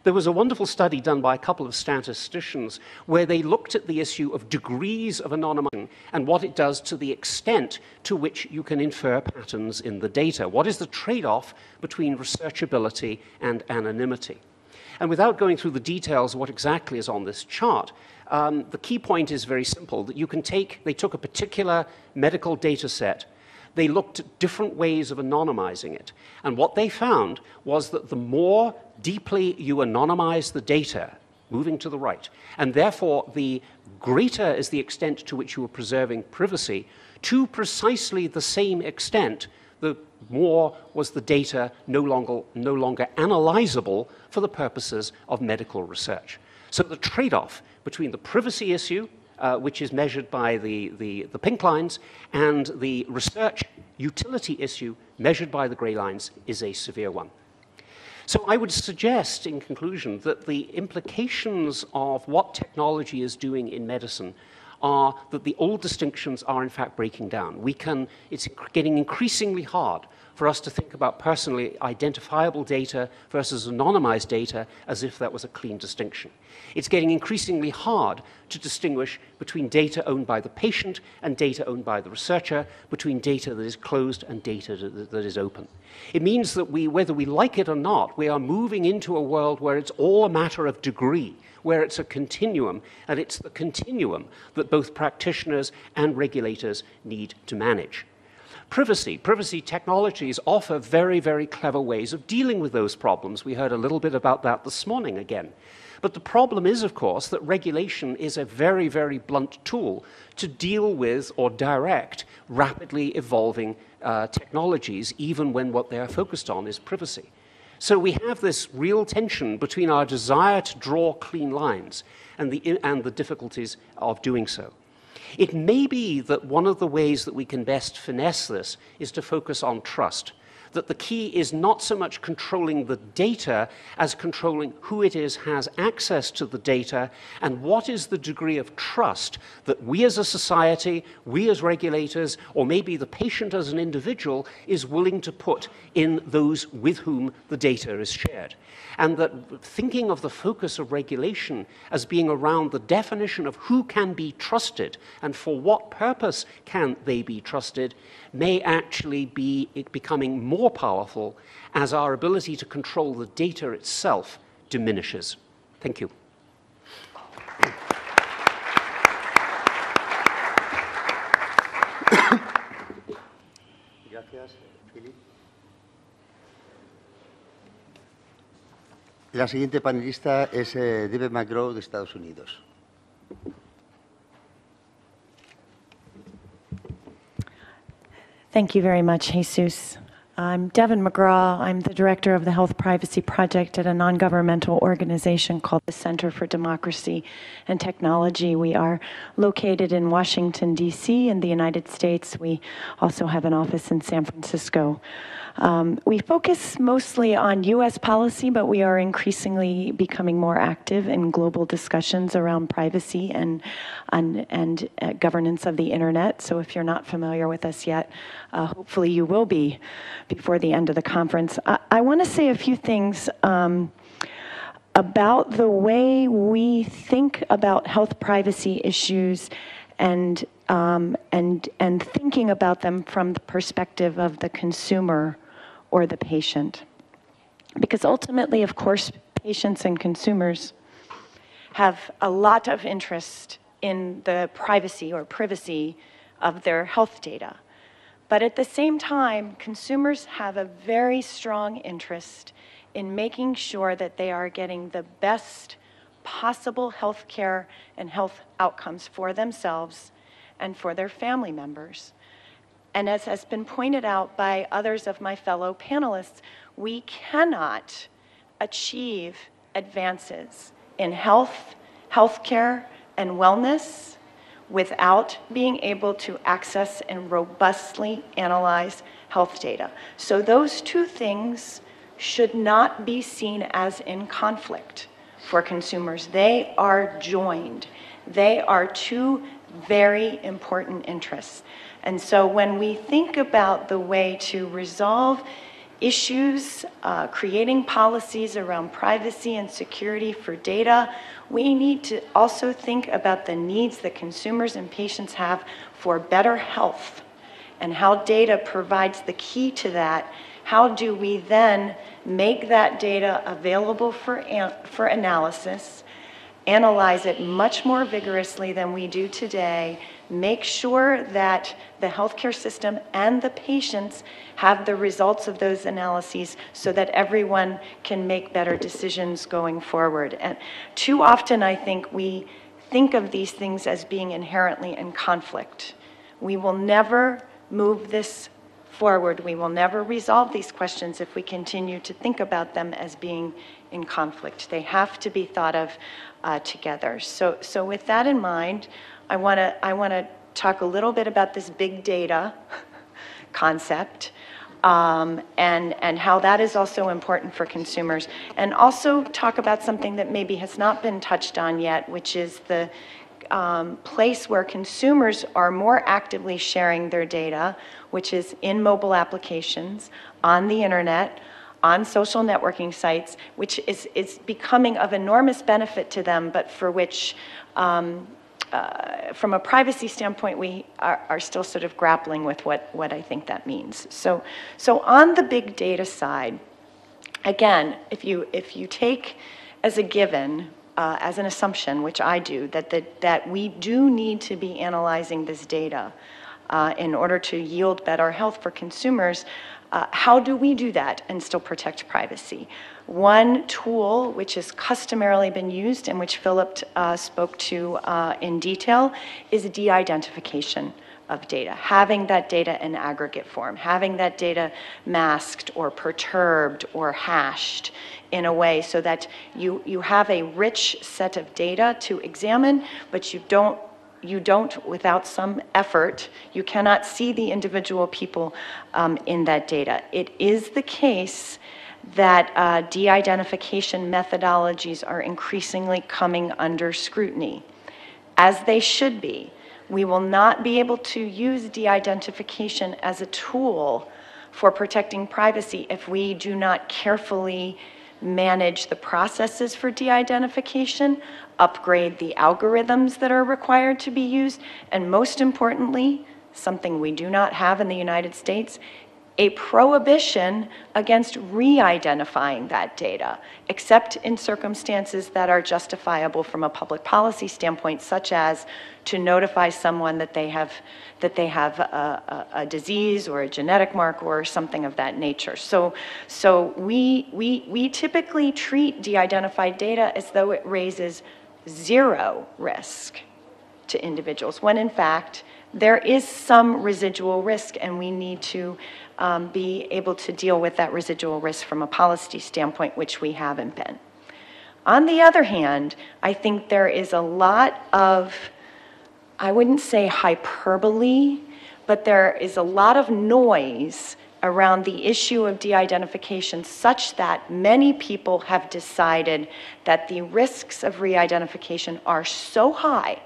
There was a wonderful study done by a couple of statisticians where they looked at the issue of degrees of anonymization and what it does to the extent to which you can infer patterns in the data. What is the trade-off between researchability and anonymity? And without going through the details of what exactly is on this chart, the key point is very simple, that you can they took a particular medical data set. They looked at different ways of anonymizing it. And what they found was that the more deeply you anonymize the data, moving to the right, and therefore the greater is the extent to which you are preserving privacy, To precisely the same extent, the more was the data no longer analyzable for the purposes of medical research. So the trade-off between the privacy issue, which is measured by the pink lines, and the research utility issue measured by the gray lines is a severe one. So I would suggest, in conclusion, that the implications of what technology is doing in medicine are that the old distinctions are in fact breaking down. It's getting increasingly hard for us to think about personally identifiable data versus anonymized data as if that was a clean distinction. It's getting increasingly hard to distinguish between data owned by the patient and data owned by the researcher, between data that is closed and data that is open. It means that whether we like it or not, we are moving into a world where it's all a matter of degree, where it's a continuum, and it's the continuum that both practitioners and regulators need to manage. Privacy technologies offer very, very clever ways of dealing with those problems. We heard a little bit about that this morning again. But the problem is, of course, that regulation is a very, very blunt tool to deal with or direct rapidly evolving technologies, even when what they are focused on is privacy. So we have this real tension between our desire to draw clean lines and the difficulties of doing so. It may be that one of the ways that we can best finesse this is to focus on trust, that the key is not so much controlling the data as controlling who it is has access to the data and what is the degree of trust that we as a society, we as regulators, or maybe the patient as an individual is willing to put in those with whom the data is shared. And that thinking of the focus of regulation as being around the definition of who can be trusted and for what purpose can they be trusted may actually be becoming more powerful as our ability to control the data itself diminishes. Thank you. Gracias, Philip. La siguiente panelista es David McGraw de Estados Unidos. Thank you very much, Jesus. I'm Devin McGraw. I'm the director of the Health Privacy Project at a non-governmental organization called the Center for Democracy and Technology. We are located in Washington, D.C. in the United States. We also have an office in San Francisco. We focus mostly on U.S. policy, but we are increasingly becoming more active in global discussions around privacy and governance of the internet. So if you're not familiar with us yet, hopefully you will be before the end of the conference. I want to say a few things about the way we think about health privacy issues and thinking about them from the perspective of the consumer or the patient. Because ultimately, of course, patients and consumers have a lot of interest in the privacy or privacy of their health data. But at the same time, consumers have a very strong interest in making sure that they are getting the best possible health care and health outcomes for themselves and for their family members. And as has been pointed out by others of my fellow panelists, we cannot achieve advances in health, healthcare, and wellness without being able to access and robustly analyze health data. So those two things should not be seen as in conflict for consumers. They are joined. They are two very important interests. And so when we think about the way to resolve issues, creating policies around privacy and security for data, we need to also think about the needs that consumers and patients have for better health and how data provides the key to that. How do we then make that data available for analysis, analyze it much more vigorously than we do today, make sure that the healthcare system and the patients have the results of those analyses so that everyone can make better decisions going forward. And too often, I think we think of these things as being inherently in conflict. We will never move this forward. We will never resolve these questions if we continue to think about them as being in conflict. They have to be thought of together. So with that in mind, I want to talk a little bit about this big data concept and how that is also important for consumers, and also talk about something that maybe has not been touched on yet, which is the place where consumers are more actively sharing their data, which is in mobile applications, on the internet, on social networking sites, which is becoming of enormous benefit to them, but for which, from a privacy standpoint, we are still sort of grappling with what I think that means. So on the big data side, again, if you take as a given, as an assumption, which I do, that we do need to be analyzing this data in order to yield better health for consumers, how do we do that and still protect privacy? One tool which has customarily been used and which Philip spoke to in detail is de-identification of data, having that data in aggregate form, having that data masked or perturbed or hashed in a way so that you have a rich set of data to examine, but you don't, without some effort, you cannot see the individual people in that data. It is the case that de-identification methodologies are increasingly coming under scrutiny, as they should be. We will not be able to use de-identification as a tool for protecting privacy if we do not carefully manage the processes for de-identification, upgrade the algorithms that are required to be used, and most importantly, something we do not have in the United States, a prohibition against re-identifying that data, except in circumstances that are justifiable from a public policy standpoint, such as to notify someone that they have a disease or a genetic mark or something of that nature. So we typically treat de-identified data as though it raises zero risk to individuals, when in fact there is some residual risk, and we need to be able to deal with that residual risk from a policy standpoint, which we haven't been. On the other hand, I think there is a lot of, I wouldn't say hyperbole, but there is a lot of noise around the issue of de-identification, such that many people have decided that the risks of re-identification are so high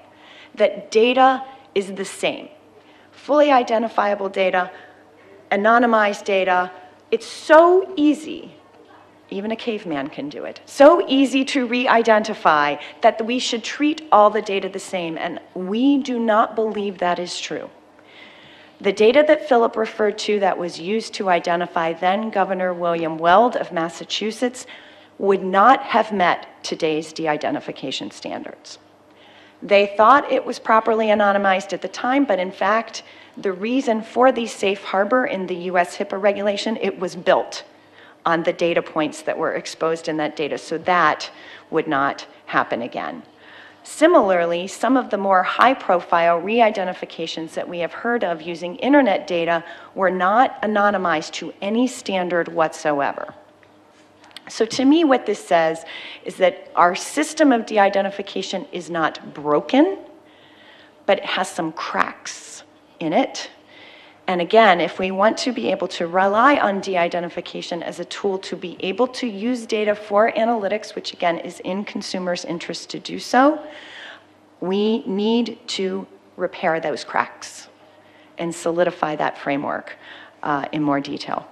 that data is the same. Fully identifiable data, anonymized data, it's so easy, even a caveman can do it, so easy to re-identify that we should treat all the data the same, and we do not believe that is true. The data that Philip referred to that was used to identify then Governor William Weld of Massachusetts would not have met today's de-identification standards. They thought it was properly anonymized at the time, but in fact, the reason for the safe harbor in the US HIPAA regulation, it was built on the data points that were exposed in that data, so that would not happen again. Similarly, some of the more high-profile re-identifications that we have heard of using internet data were not anonymized to any standard whatsoever. So to me, what this says is that our system of de-identification is not broken, but it has some cracks in it. And again, if we want to be able to rely on de-identification as a tool to be able to use data for analytics, which again is in consumers' interest to do so, we need to repair those cracks and solidify that framework in more detail.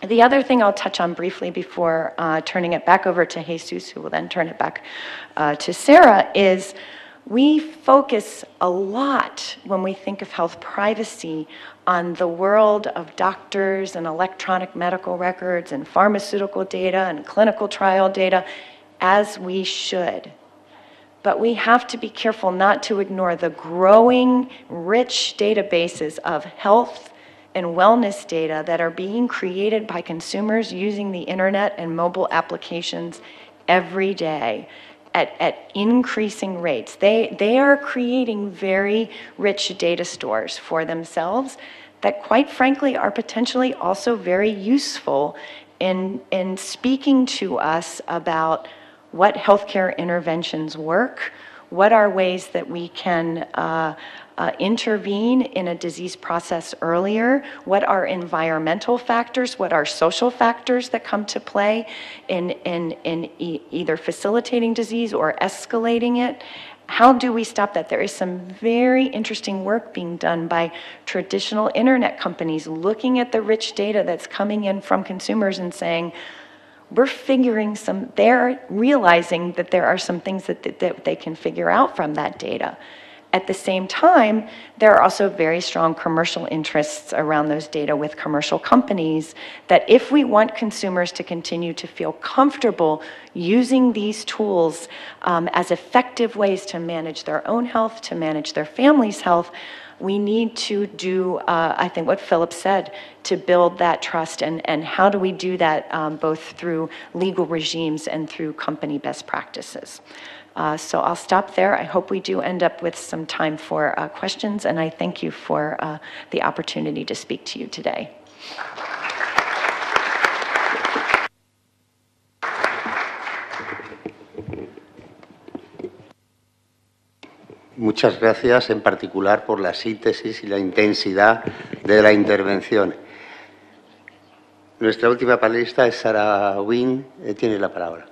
The other thing I'll touch on briefly before turning it back over to Jesus, who will then turn it back to Sarah, is we focus a lot when we think of health privacy on the world of doctors and electronic medical records and pharmaceutical data and clinical trial data, as we should. But we have to be careful not to ignore the growing, rich databases of health and wellness data that are being created by consumers using the internet and mobile applications every day. at increasing rates. They are creating very rich data stores for themselves that, quite frankly, are potentially also very useful in speaking to us about what healthcare interventions work, what are ways that we can intervene in a disease process earlier, what are environmental factors, what are social factors that come to play in either facilitating disease or escalating it. How do we stop that? There is some very interesting work being done by traditional internet companies looking at the rich data that's coming in from consumers and saying, they're realizing that there are some things that they can figure out from that data. At the same time, there are also very strong commercial interests around those data with commercial companies that if we want consumers to continue to feel comfortable using these tools as effective ways to manage their own health, to manage their family's health, we need to do, I think what Philip said, to build that trust. And how do we do that both through legal regimes and through company best practices? So I'll stop there. I hope we do end up with some time for questions, and I thank you for the opportunity to speak to you today. Muchas gracias, en particular, por la síntesis y la intensidad de la intervención. Nuestra última panelista es Sarah Wynn. Tiene la palabra.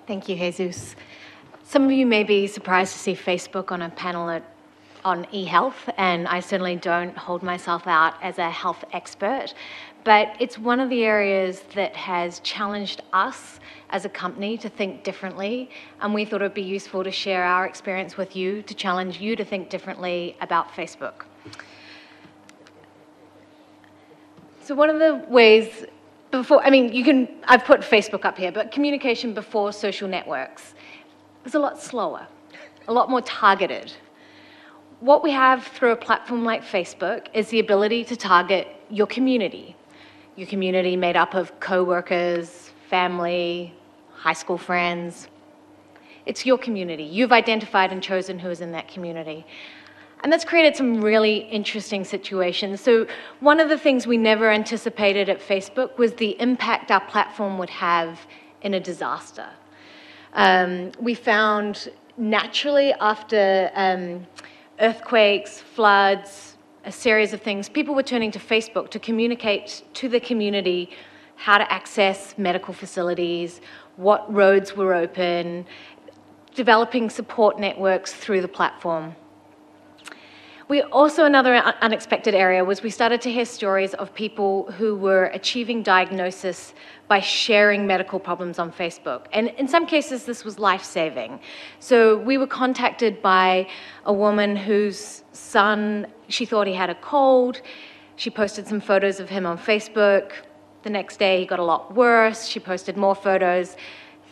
Thank you, Jesus. Some of you may be surprised to see Facebook on a panel on e-health, and I certainly don't hold myself out as a health expert, but it's one of the areas that has challenged us as a company to think differently, and we thought it would be useful to share our experience with you to challenge you to think differently about Facebook. So one of the ways I've put Facebook up here, but communication before social networks was a lot slower, a lot more targeted. What we have through a platform like Facebook is the ability to target your community made up of co-workers, family, high school friends. It's your community. You've identified and chosen who is in that community. And that's created some really interesting situations. So one of the things we never anticipated at Facebook was the impact our platform would have in a disaster. We found naturally after earthquakes, floods, a series of things, people were turning to Facebook to communicate to the community how to access medical facilities, what roads were open, developing support networks through the platform. Another unexpected area was we started to hear stories of people who were achieving diagnosis by sharing medical problems on Facebook. And in some cases, this was life-saving. So we were contacted by a woman whose son, she thought he had a cold. She posted some photos of him on Facebook. The next day, he got a lot worse. She posted more photos.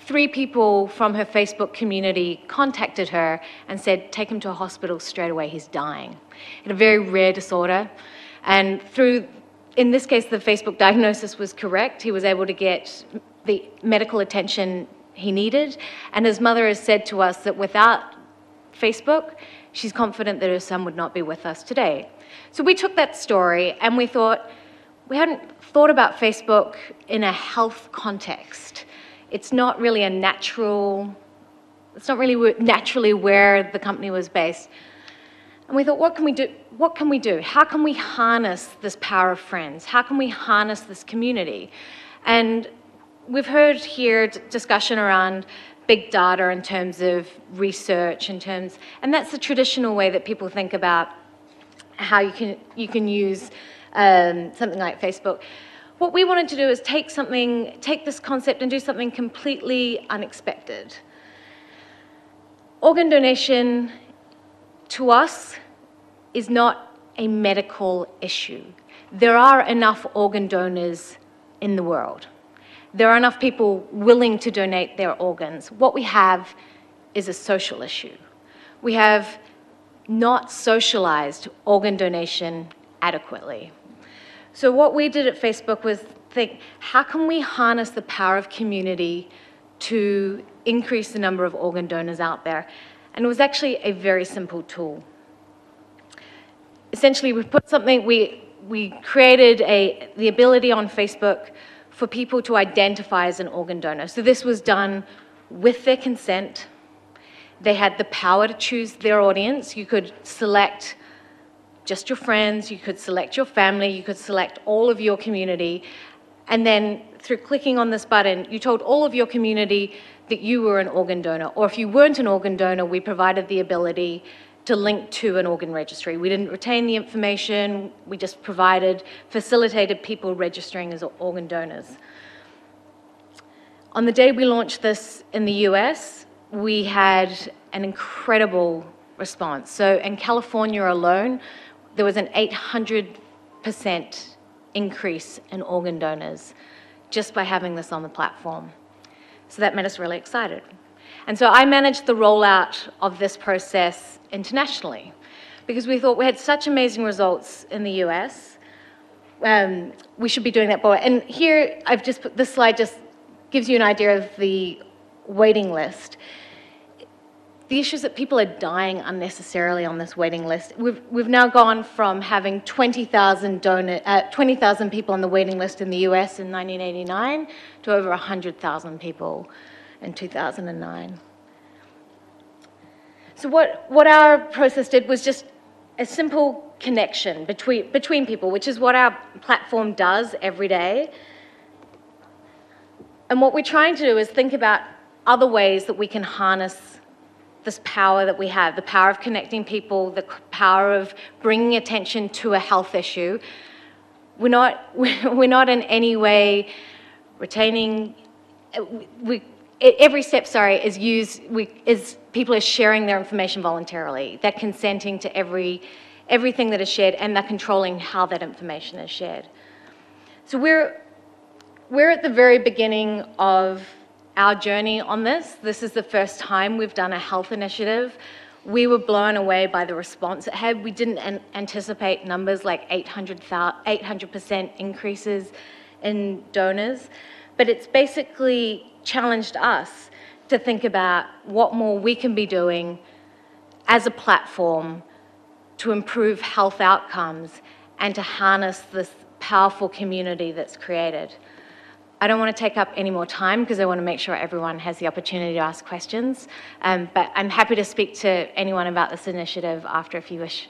3 people from her Facebook community contacted her and said, take him to a hospital straight away, he's dying. He had a very rare disorder. And in this case, the Facebook diagnosis was correct. He was able to get the medical attention he needed. And his mother has said to us that without Facebook, she's confident that her son would not be with us today. So we took that story and we thought, we hadn't thought about Facebook in a health context. It's not really naturally where the company was based. And we thought, what can we do? What can we do? How can we harness this power of friends? How can we harness this community? And we've heard here discussion around big data in terms of research, and that's the traditional way that people think about how you can use something like Facebook. What we wanted to do is take this concept and do something completely unexpected. Organ donation, to us, is not a medical issue. There are enough organ donors in the world. There are enough people willing to donate their organs. What we have is a social issue. We have not socialized organ donation adequately. So what we did at Facebook was think, how can we harness the power of community to increase the number of organ donors out there? And it was actually a very simple tool. Essentially, we created the ability on Facebook for people to identify as an organ donor. So this was done with their consent. They had the power to choose their audience. You could select just your friends, you could select your family, you could select all of your community, and then through clicking on this button, you told all of your community that you were an organ donor. Or if you weren't an organ donor, we provided the ability to link to an organ registry. We didn't retain the information, we just facilitated people registering as organ donors. On the day we launched this in the US, we had an incredible response. So in California alone, there was an 800% increase in organ donors just by having this on the platform. So that made us really excited. And so I managed the rollout of this process internationally because we thought we had such amazing results in the US. We should be doing that more. And here, this slide just gives you an idea of the waiting list. The issue is that people are dying unnecessarily on this waiting list. We've now gone from having 20,000 people on the waiting list in the US in 1989 to over 100,000 people in 2009. So what our process did was just a simple connection between people, which is what our platform does every day. And what we're trying to do is think about other ways that we can harness this power that we have, the power of connecting people, the power of bringing attention to a health issue. We're not in any way retaining. Every step, is people are sharing their information voluntarily. They're consenting to everything that is shared, and they're controlling how that information is shared. So we're at the very beginning of our journey on this. This is the first time we've done a health initiative. We were blown away by the response it had. We didn't anticipate numbers like 800% increases in donors, but it's basically challenged us to think about what more we can be doing as a platform to improve health outcomes and to harness this powerful community that's created. I don't want to take up any more time because I want to make sure everyone has the opportunity to ask questions, but I'm happy to speak to anyone about this initiative after if you wish.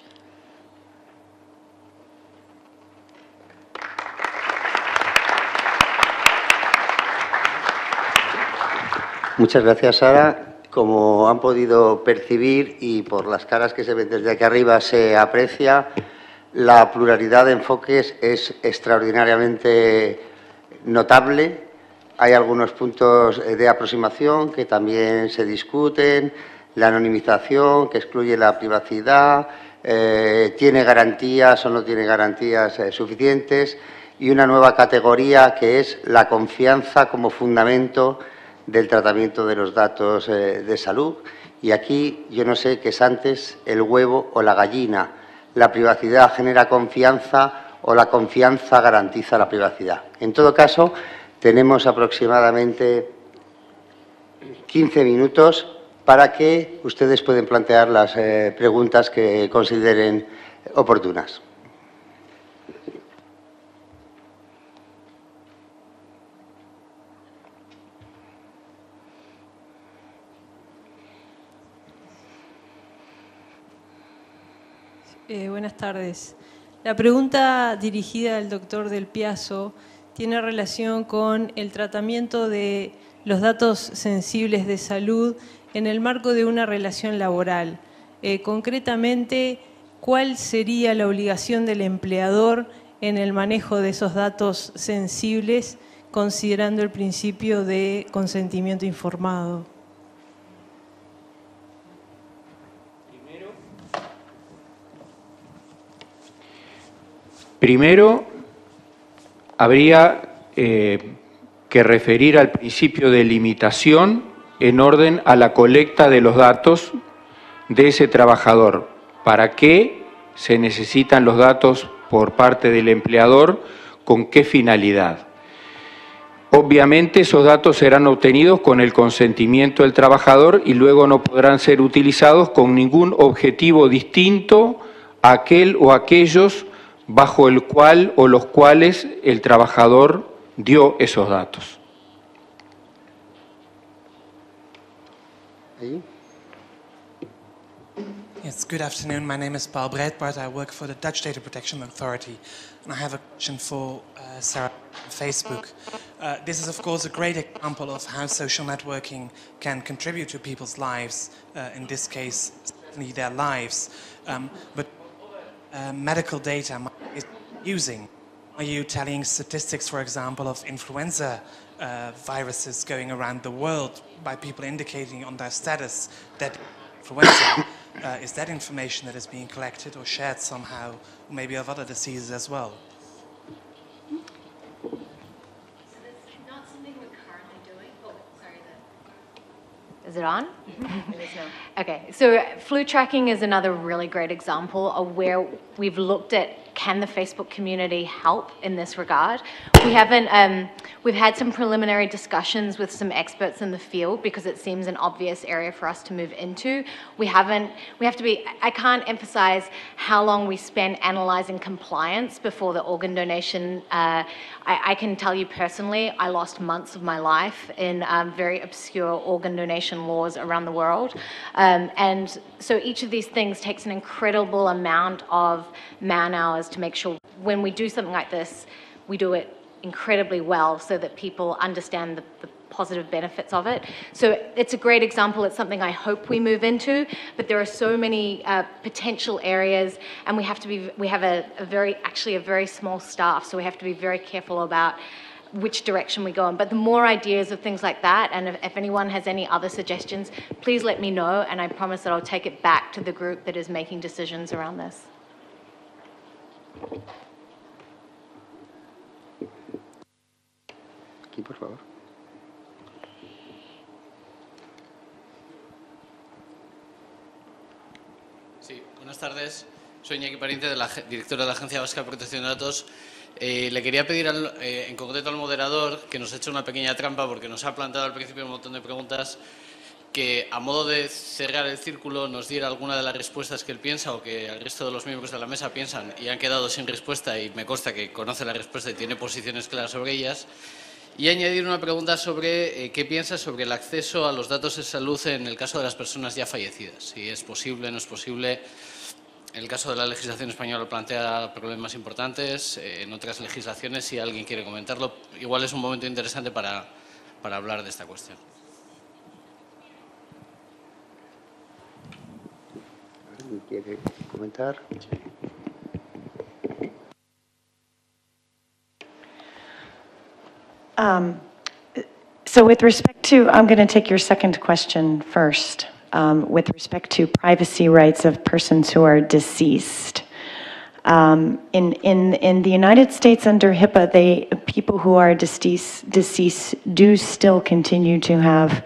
Muchas gracias, Sara. Como han podido percibir y por las caras que se ven desde aquí arriba se aprecia, la pluralidad de enfoques es extraordinariamente notable. Hay algunos puntos de aproximación que también se discuten, la anonimización que excluye la privacidad, tiene garantías o no tiene garantías suficientes y una nueva categoría que es la confianza como fundamento del tratamiento de los datos de salud. Y aquí yo no sé qué es antes, el huevo o la gallina. La privacidad genera confianza o la confianza garantiza la privacidad. En todo caso, tenemos aproximadamente 15 minutos para que ustedes puedan plantear las preguntas que consideren oportunas. Buenas tardes. La pregunta dirigida al doctor Del Piazzo tiene relación con el tratamiento de los datos sensibles de salud en el marco de una relación laboral. Concretamente, ¿cuál sería la obligación del empleador en el manejo de esos datos sensibles, considerando el principio de consentimiento informado? Primero, habría que referir al principio de limitación en orden a la colecta de los datos de ese trabajador. ¿Para qué se necesitan los datos por parte del empleador? ¿Con qué finalidad? Obviamente esos datos serán obtenidos con el consentimiento del trabajador y luego no podrán ser utilizados con ningún objetivo distinto a aquel o aquellos bajo el cual o los cuales el trabajador dio esos datos. Yes, good afternoon. My name is Paul Breitbart. I work for the Dutch Data Protection Authority. And I have a question for Sarah on Facebook. This is, of course, a great example of how social networking can contribute to people's lives, in this case, certainly their lives. But medical data is using. Are you telling statistics, for example, of influenza viruses going around the world by people indicating on their status that influenza? Is that information that is being collected or shared somehow, maybe of other diseases as well? Is it on? It is now. Okay, so flu tracking is another really great example of where we've looked at can the Facebook community help in this regard. We've had some preliminary discussions with some experts in the field because it seems an obvious area for us to move into. I can't emphasize how long we spend analyzing compliance before the organ donation. I can tell you personally, I lost months of my life in very obscure organ donation laws around the world. And so each of these things takes an incredible amount of man hours to make sure when we do something like this, we do it incredibly well so that people understand the positive benefits of it. So it's a great example. It's something I hope we move into, but there are so many potential areas, and we have a very small staff, so we have to be very careful about which direction we go in. But the more ideas of things like that, and if anyone has any other suggestions, please let me know, and I promise that I'll take it back to the group that is making decisions around this. Aquí, por favor. Sí, buenas tardes. Soy Iñaki Pariente, director de la Agencia Vasca de Protección de Datos. Le quería pedir en concreto al moderador que nos eche una pequeña trampa porque nos ha planteado al principio un montón de preguntas, que a modo de cerrar el círculo nos diera alguna de las respuestas que él piensa o que el resto de los miembros de la mesa piensan y han quedado sin respuesta, y me consta que conoce la respuesta y tiene posiciones claras sobre ellas, y añadir una pregunta sobre qué piensa sobre el acceso a los datos de salud en el caso de las personas ya fallecidas, si es posible, no es posible. El caso de la legislación española plantea problemas importantes, en otras legislaciones, si alguien quiere comentarlo, igual es un momento interesante para hablar de esta cuestión. ¿Alguien quiere comentar? So with respect to, I'm going to take your second question first. With respect to privacy rights of persons who are deceased. In the United States under HIPAA, people who are deceased do still continue to have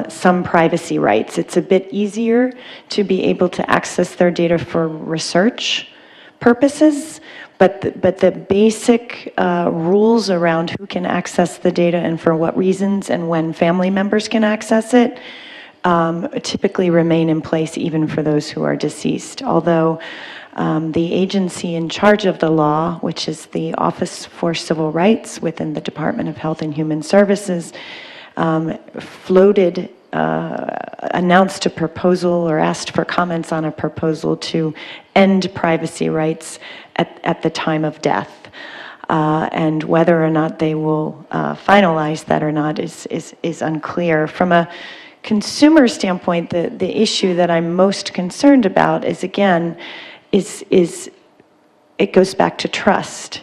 some privacy rights. It's a bit easier to be able to access their data for research purposes, but the basic rules around who can access the data and for what reasons and when family members can access it typically remain in place even for those who are deceased. Although the agency in charge of the law, which is the Office for Civil Rights within the Department of Health and Human Services, announced a proposal or asked for comments on a proposal to end privacy rights at the time of death. And whether or not they will finalize that or not is unclear. From a consumer standpoint, the issue that I'm most concerned about is, again, it goes back to trust.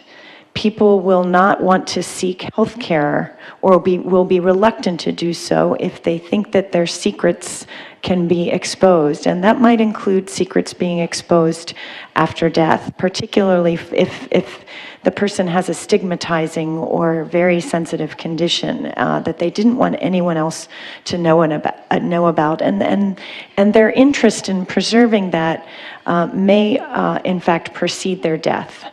People will not want to seek health care or will be reluctant to do so if they think that their secrets can be exposed. And that might include secrets being exposed after death, particularly if the person has a stigmatizing or very sensitive condition that they didn't want anyone else to know about. And their interest in preserving that may, in fact, precede their death.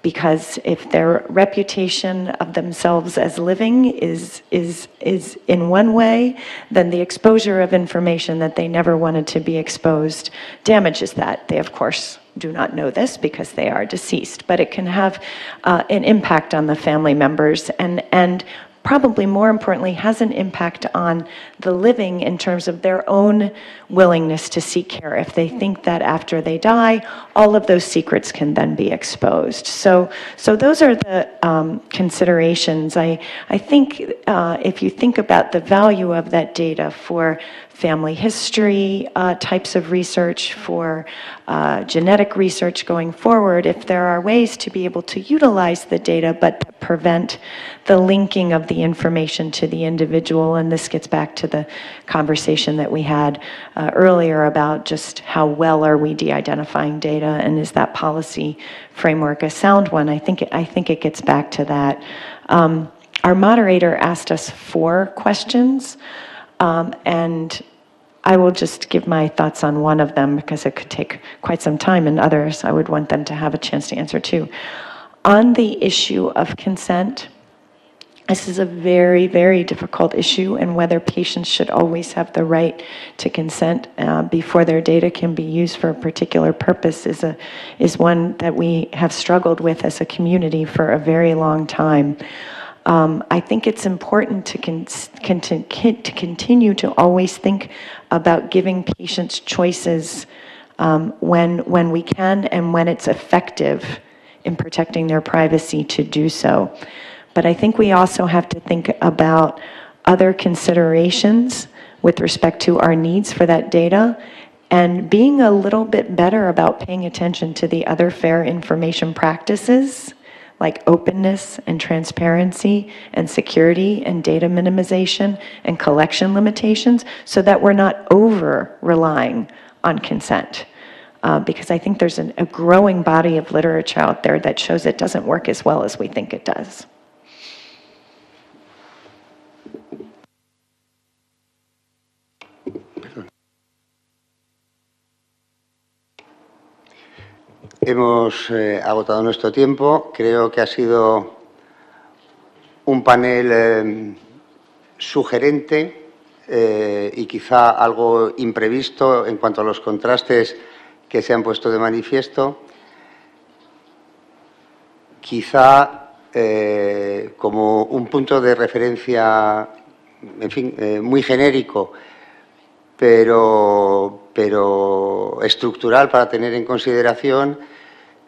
because if their reputation of themselves as living is in one way, then the exposure of information that they never wanted to be exposed damages that. They, of course, do not know this because they are deceased, but it can have an impact on the family members and probably more importantly, has an impact on the living in terms of their own willingness to seek care. If they think that after they die, all of those secrets can then be exposed. So those are the considerations. I think if you think about the value of that data for family history types of research, for genetic research going forward, if there are ways to be able to utilize the data but prevent the linking of the information to the individual, and this gets back to the conversation that we had earlier about just how well are we de-identifying data, and is that policy framework a sound one? I think it gets back to that. Our moderator asked us 4 questions, and I will just give my thoughts on one of them because it could take quite some time, and others I would want them to have a chance to answer too. On the issue of consent, this is a very, very difficult issue, and whether patients should always have the right to consent before their data can be used for a particular purpose is one that we have struggled with as a community for a very long time. I think it's important to continue to always think about giving patients choices when we can and when it's effective in protecting their privacy to do so. But I think we also have to think about other considerations with respect to our needs for that data and being a little bit better about paying attention to the other fair information practices like openness and transparency and security and data minimization and collection limitations so that we're not over-relying on consent. Because I think there's a growing body of literature out there that shows it doesn't work as well as we think it does. Hemos agotado nuestro tiempo. Creo que ha sido un panel sugerente y quizá algo imprevisto en cuanto a los contrastes que se han puesto de manifiesto. Quizá como un punto de referencia, en fin, muy genérico, pero estructural para tener en consideración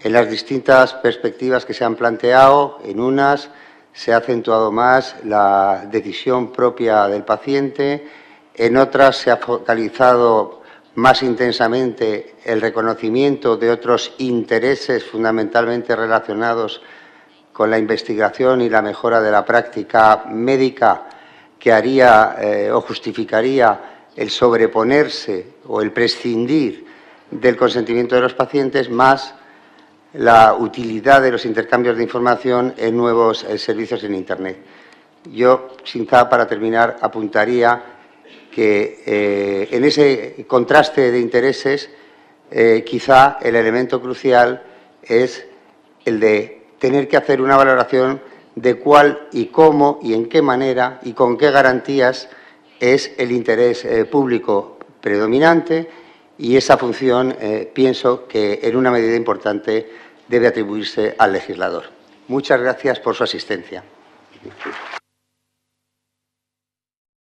en las distintas perspectivas que se han planteado. En unas se ha acentuado más la decisión propia del paciente, en otras se ha focalizado más intensamente el reconocimiento de otros intereses fundamentalmente relacionados con la investigación y la mejora de la práctica médica que haría o justificaría el sobreponerse o el prescindir del consentimiento de los pacientes, más la utilidad de los intercambios de información en nuevos servicios en Internet. Yo, quizá para terminar, apuntaría que en ese contraste de intereses, quizá el elemento crucial es el de tener que hacer una valoración de cuál y cómo y en qué manera y con qué garantías es el interés público predominante, y esa función pienso que en una medida importante debe atribuirse al legislador. Muchas gracias por su asistencia.